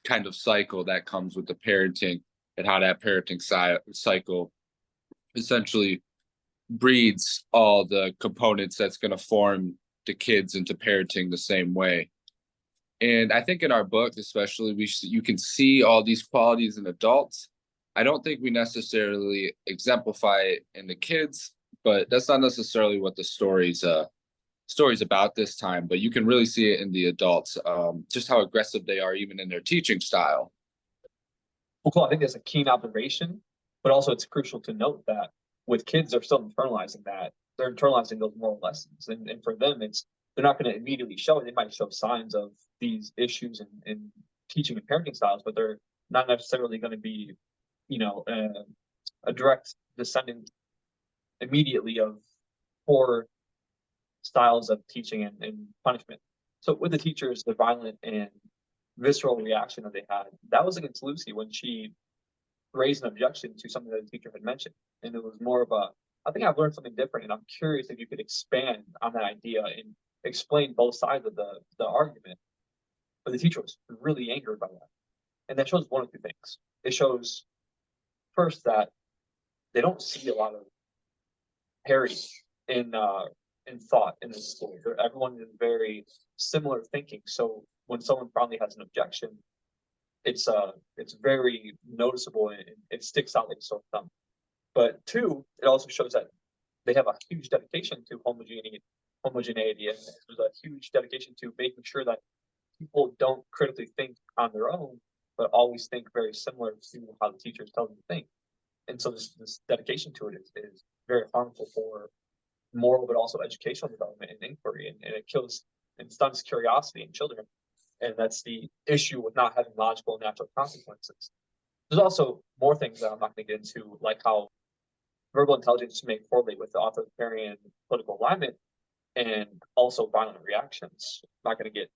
[SPEAKER 2] kind of cycle that comes with the parenting and how that parenting cycle essentially breeds all the components that's going to form the kids into parenting the same way. And I think in our book, especially, you can see all these qualities in adults. I don't think we necessarily exemplify it in the kids, but that's not necessarily what the story's about this time. But you can really see it in the adults, just how aggressive they are, even in their teaching style.
[SPEAKER 3] Well, cool. I think that's a keen observation, but also it's crucial to note that with kids, they're still internalizing that. They're internalizing those moral lessons, and for them, they're not going to immediately show it. They might show signs of these issues in teaching and parenting styles, but they're not necessarily going to be, a direct descendant immediately of poor styles of teaching and punishment. So with the teachers, the violent and visceral reaction that they had, that was against Lucy when she raised an objection to something that the teacher had mentioned. And it was more of a, I think I've learned something different, and I'm curious if you could expand on that idea and explain both sides of the argument. But the teacher was really angered by that. And that shows one of two things. It shows first that they don't see a lot of parity in thought in this school. Everyone is very similar thinking. So when someone finally has an objection, it's very noticeable and it sticks out like a sore thumb. But two, it also shows that they have a huge dedication to homogeneity, and there's a huge dedication to making sure that people don't critically think on their own, but always think very similar to how the teachers tell them to think. And so this dedication to it is very harmful for moral, but also educational development and inquiry, and it kills and stunts curiosity in children. And that's the issue with not having logical and natural consequences. There's also more things that I'm not going to get into, like how verbal intelligence may correlate with the authoritarian political alignment and also violent reactions. I'm not going to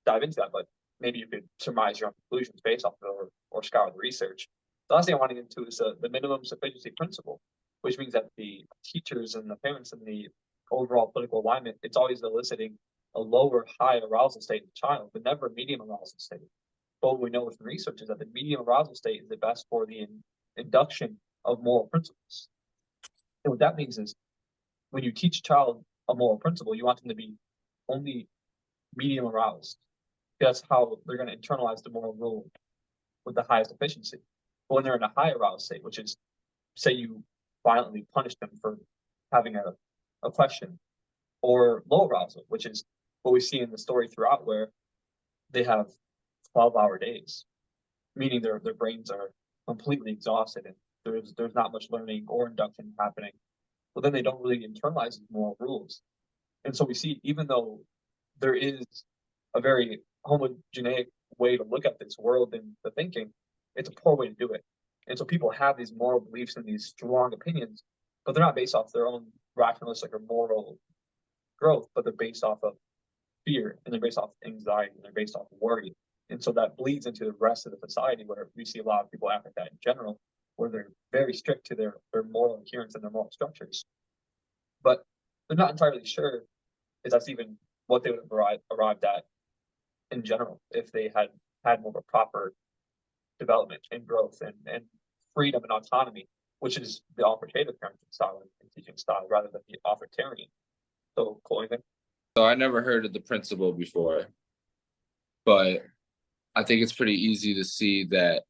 [SPEAKER 3] dive into that, but maybe you could surmise your own conclusions based off of it or scour the research. The last thing I want to get into is the minimum sufficiency principle, which means that the teachers and the parents and the overall political alignment, it's always eliciting a lower high arousal state in the child, but never a medium arousal state. But what we know from research is that the medium arousal state is the best for the induction of moral principles. And what that means is when you teach a child a moral principle, you want them to be only medium aroused. That's how they're going to internalize the moral rule with the highest efficiency. But when they're in a high aroused state, which is, say you violently punish them for having a question, or low arousal, which is what we see in the story throughout, where they have 12-hour days, meaning their brains are completely exhausted and there's not much learning or induction happening. But then they don't really internalize these moral rules. And so we see, even though there is a very homogeneic way to look at this world and the thinking, it's a poor way to do it. And so people have these moral beliefs and these strong opinions, but they're not based off their own rationalistic or moral growth, but they're based off of fear, and they're based off anxiety, and they're based off worry. And so that bleeds into the rest of the society, where we see a lot of people act like that in general, where they're very strict to their moral adherence and their moral structures. But they're not entirely sure if that's even what they would have arrived at in general if they had more of a proper development and growth and freedom and autonomy, which is the authoritative parenting style and teaching style rather than the authoritarian. So, Chloe,
[SPEAKER 2] So I never heard of the principle before, but I think it's pretty easy to see that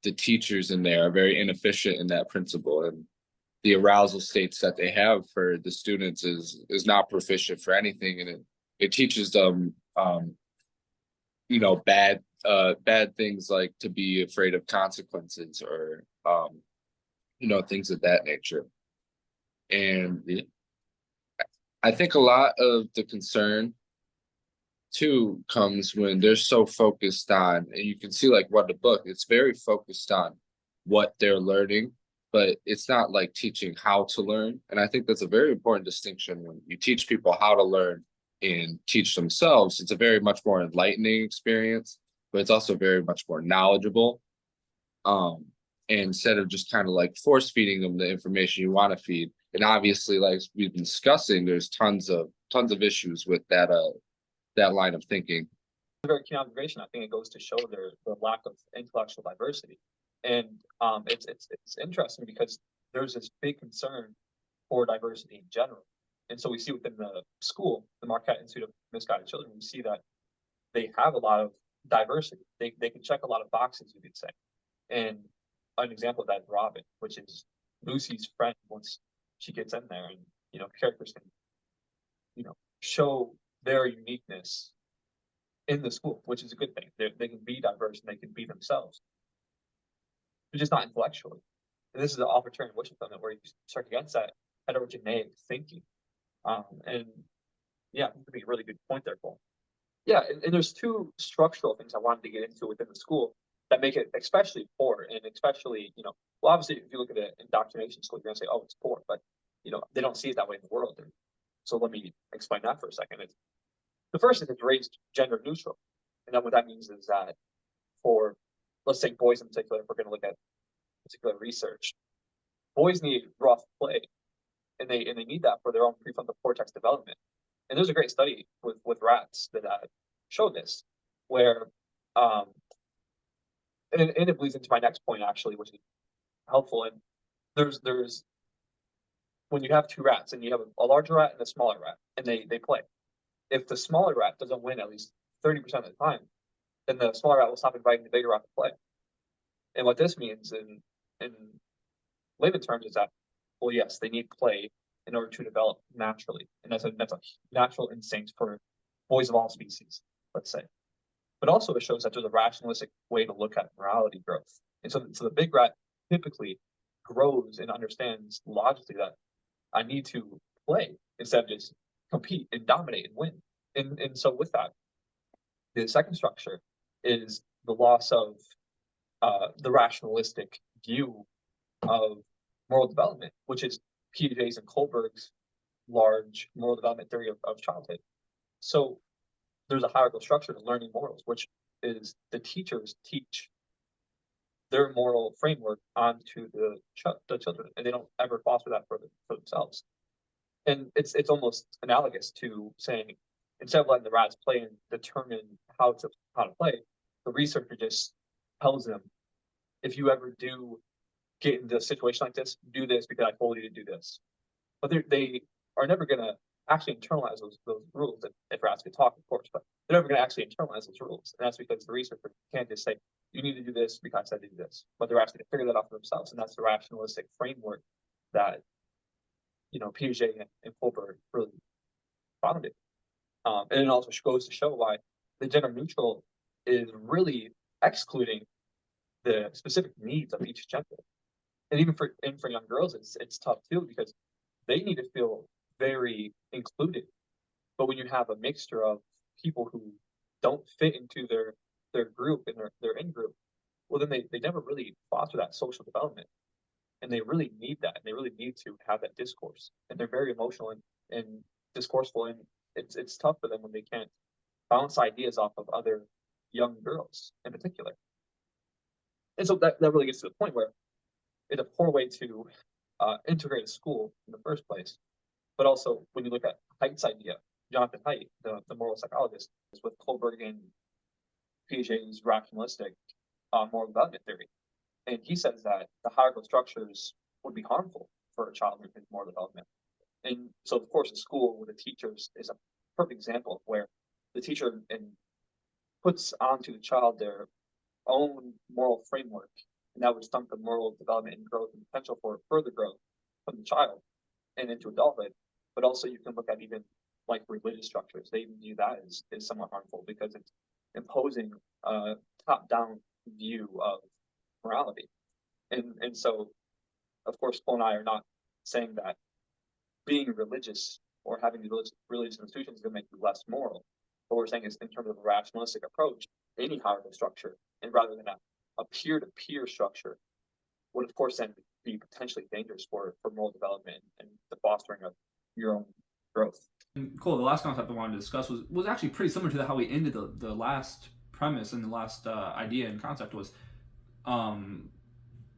[SPEAKER 2] the teachers in there are very inefficient in that principle, and the arousal states that they have for the students is not proficient for anything, and it teaches them bad things, like to be afraid of consequences or things of that nature. And I think a lot of the concern too comes when they're so focused on, and you can see like what the book, it's very focused on what they're learning, but it's not like teaching how to learn. And I think that's a very important distinction. When you teach people how to learn and teach themselves, it's a very much more enlightening experience, but it's also very much more knowledgeable. And instead of just kind of like force feeding them the information you want to feed. And obviously, like we've been discussing, there's tons of issues with that line of thinking.
[SPEAKER 3] A very keen observation. I think it goes to show the lack of intellectual diversity, and it's interesting because there's this big concern for diversity in general, and so we see within the school, the Marquette Institute of Misguided Children, we see that they have a lot of diversity. They can check a lot of boxes, you could say, and an example of that is Robin, which is Lucy's friend. Once she gets in there, and characters can show their uniqueness in the school, which is a good thing. They can be diverse and they can be themselves. They're just not intellectually. And this is the authoritarian wish fulfillment where you start against that heterogeneous thinking. And yeah, it would be a really good point there, Paul. Yeah, and there's two structural things I wanted to get into within the school that make it especially poor, and especially, well, obviously, if you look at the Indoctrination School, you're going to say, oh, it's poor, but, they don't see it that way in the world. And so let me explain that for a second. The first is it's raised gender neutral. And then what that means is that for, let's take boys in particular, if we're going to look at particular research, boys need rough play, and they need that for their own prefrontal cortex development. And there's a great study with rats that showed this, where and it bleeds into my next point actually, which is helpful. And there's when you have two rats and you have a larger rat and a smaller rat, and they play. If the smaller rat doesn't win at least 30% of the time, then the smaller rat will stop inviting the bigger rat to play. And what this means in layman terms is that, well, yes, they need play in order to develop naturally, and that's a natural instinct for boys of all species, let's say. But also it shows that there's a rationalistic way to look at morality growth. And so the big rat typically grows and understands logically that I need to play instead of just compete and dominate and win. And so with that, the second structure is the loss of the rationalistic view of moral development, which is Piaget's and Kohlberg's large moral development theory of childhood. So there's a hierarchical structure to learning morals, which is the teachers teach their moral framework onto the children, and they don't ever foster that for themselves. And it's almost analogous to saying, instead of letting the rats play and determine how to play, the researcher just tells them, if you ever do get into a situation like this, do this because I told you to do this. But they are never going to actually internalize those rules. If rats could talk, of course, but they're never going to actually internalize those rules. And that's because the researcher can't just say, you need to do this because I said to do this. But they're actually going to figure that out for themselves. And that's the rationalistic framework that, Piaget and Kohlberg really founded. And it also goes to show why the gender neutral is really excluding the specific needs of each gender. And even for young girls, it's tough too, because they need to feel very included. But when you have a mixture of people who don't fit into their group and their in-group, well, then they never really foster that social development. And they really need that. And they really need to have that discourse. And they're very emotional and discourseful. And it's tough for them when they can't bounce ideas off of other young girls in particular. And so that really gets to the point where it's a poor way to integrate a school in the first place. But also, when you look at Haidt's idea, Jonathan Haidt, the moral psychologist, is with Kohlberg and Piaget's rationalistic moral development theory. And he says that the hierarchical structures would be harmful for a child in his moral development. And so, of course, a school with the teachers is a perfect example of where the teacher puts onto the child their own moral framework, and that would stunt the moral development and growth and potential for further growth from the child and into adulthood. But also you can look at even like religious structures. They even view that as somewhat harmful because it's imposing a top-down view of morality. And so, of course, Paul and I are not saying that being religious or having these religious institutions is going to make you less moral. What we're saying is, in terms of a rationalistic approach, any hierarchical structure, and rather than a peer-to-peer structure, would of course then be potentially dangerous for moral development and the fostering of your own growth.
[SPEAKER 1] And cool. The last concept I wanted to discuss was actually pretty similar to how we ended the last premise and the last idea and concept was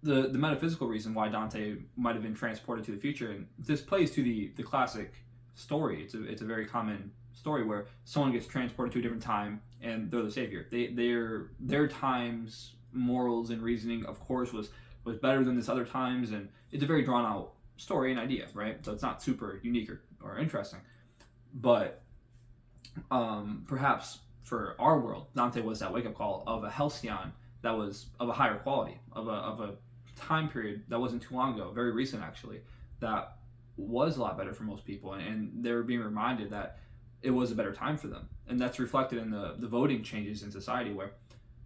[SPEAKER 1] the metaphysical reason why Dante might have been transported to the future. And this plays to the classic story. It's a very common story where someone gets transported to a different time and they're the savior. Their time's morals and reasoning, of course, was better than this other times, and it's a very drawn out story and idea, right? So it's not super unique or interesting. But perhaps for our world, Dante was that wake up call of a halcyon that was of a higher quality, of a time period that wasn't too long ago, very recent actually, that was a lot better for most people, and they were being reminded that it was a better time for them. And that's reflected in the voting changes in society where,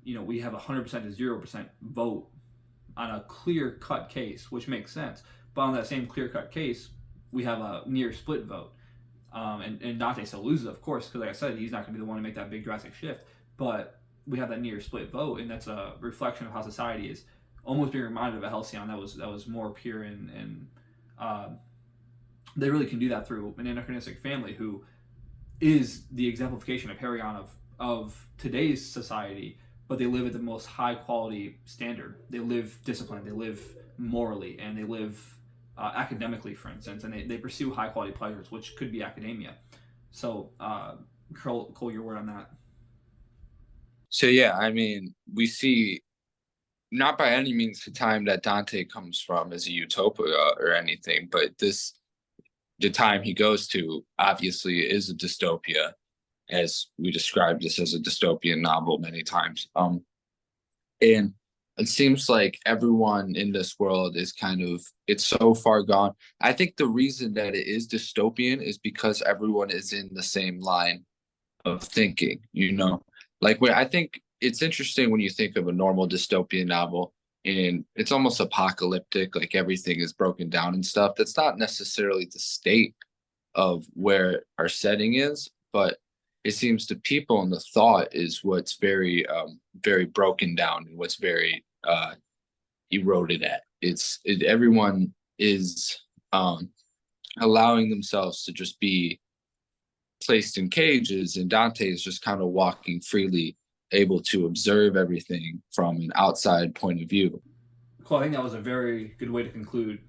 [SPEAKER 1] we have 100% to 0% vote on a clear-cut case, which makes sense. But on that same clear-cut case, we have a near split vote. And Dante still loses, of course, because like I said, he's not going to be the one to make that big drastic shift. But we have that near split vote, and that's a reflection of how society is almost being reminded of a halcyon that was more pure, and they really can do that through an anachronistic family who is the exemplification, a paragon of today's society, but they live at the most high quality standard. They live disciplined, they live morally, and they live academically, for instance, and they pursue high quality pleasures, which could be academia. So, Cole, your word on that.
[SPEAKER 2] So yeah, I mean, we see not by any means the time that Dante comes from as a utopia or anything, but the time he goes to obviously is a dystopia, as we described this as a dystopian novel many times. And it seems like everyone in this world is it's so far gone. I think the reason that it is dystopian is because everyone is in the same line of thinking, like I think it's interesting when you think of a normal dystopian novel and it's almost apocalyptic, like everything is broken down and stuff. That's not necessarily the state of where our setting is, but it seems the people and the thought is what's very, very broken down and what's very eroded at. Everyone is allowing themselves to just be placed in cages, and Dante is just kind of walking freely, able to observe everything from an outside point of view.
[SPEAKER 1] Cool. I think that was a very good way to conclude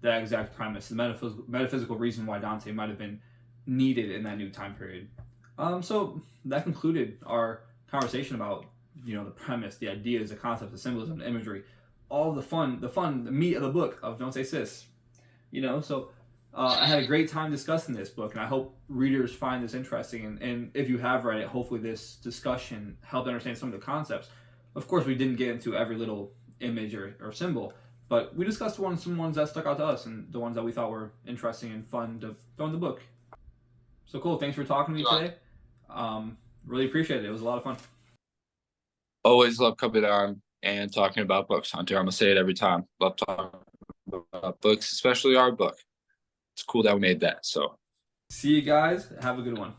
[SPEAKER 1] that exact premise, the metaphysical reason why Dante might have been needed in that new time period. So that concluded our conversation about the premise, the ideas, the concepts, the symbolism, the imagery, all the meat of the book of Don't Say Cis. So I had a great time discussing this book, and I hope readers find this interesting. And if you have read it, hopefully this discussion helped understand some of the concepts. Of course, we didn't get into every little image or symbol, but we discussed some ones that stuck out to us and the ones that we thought were interesting and fun to throw in the book. So cool. Thanks for talking to me today. Really appreciate it. It was a lot of fun.
[SPEAKER 2] Always love coming on and talking about books, Hunter. I'm going to say it every time. Love talking about books, especially our book. It's cool that we made that. So
[SPEAKER 1] see you guys. Have a good one.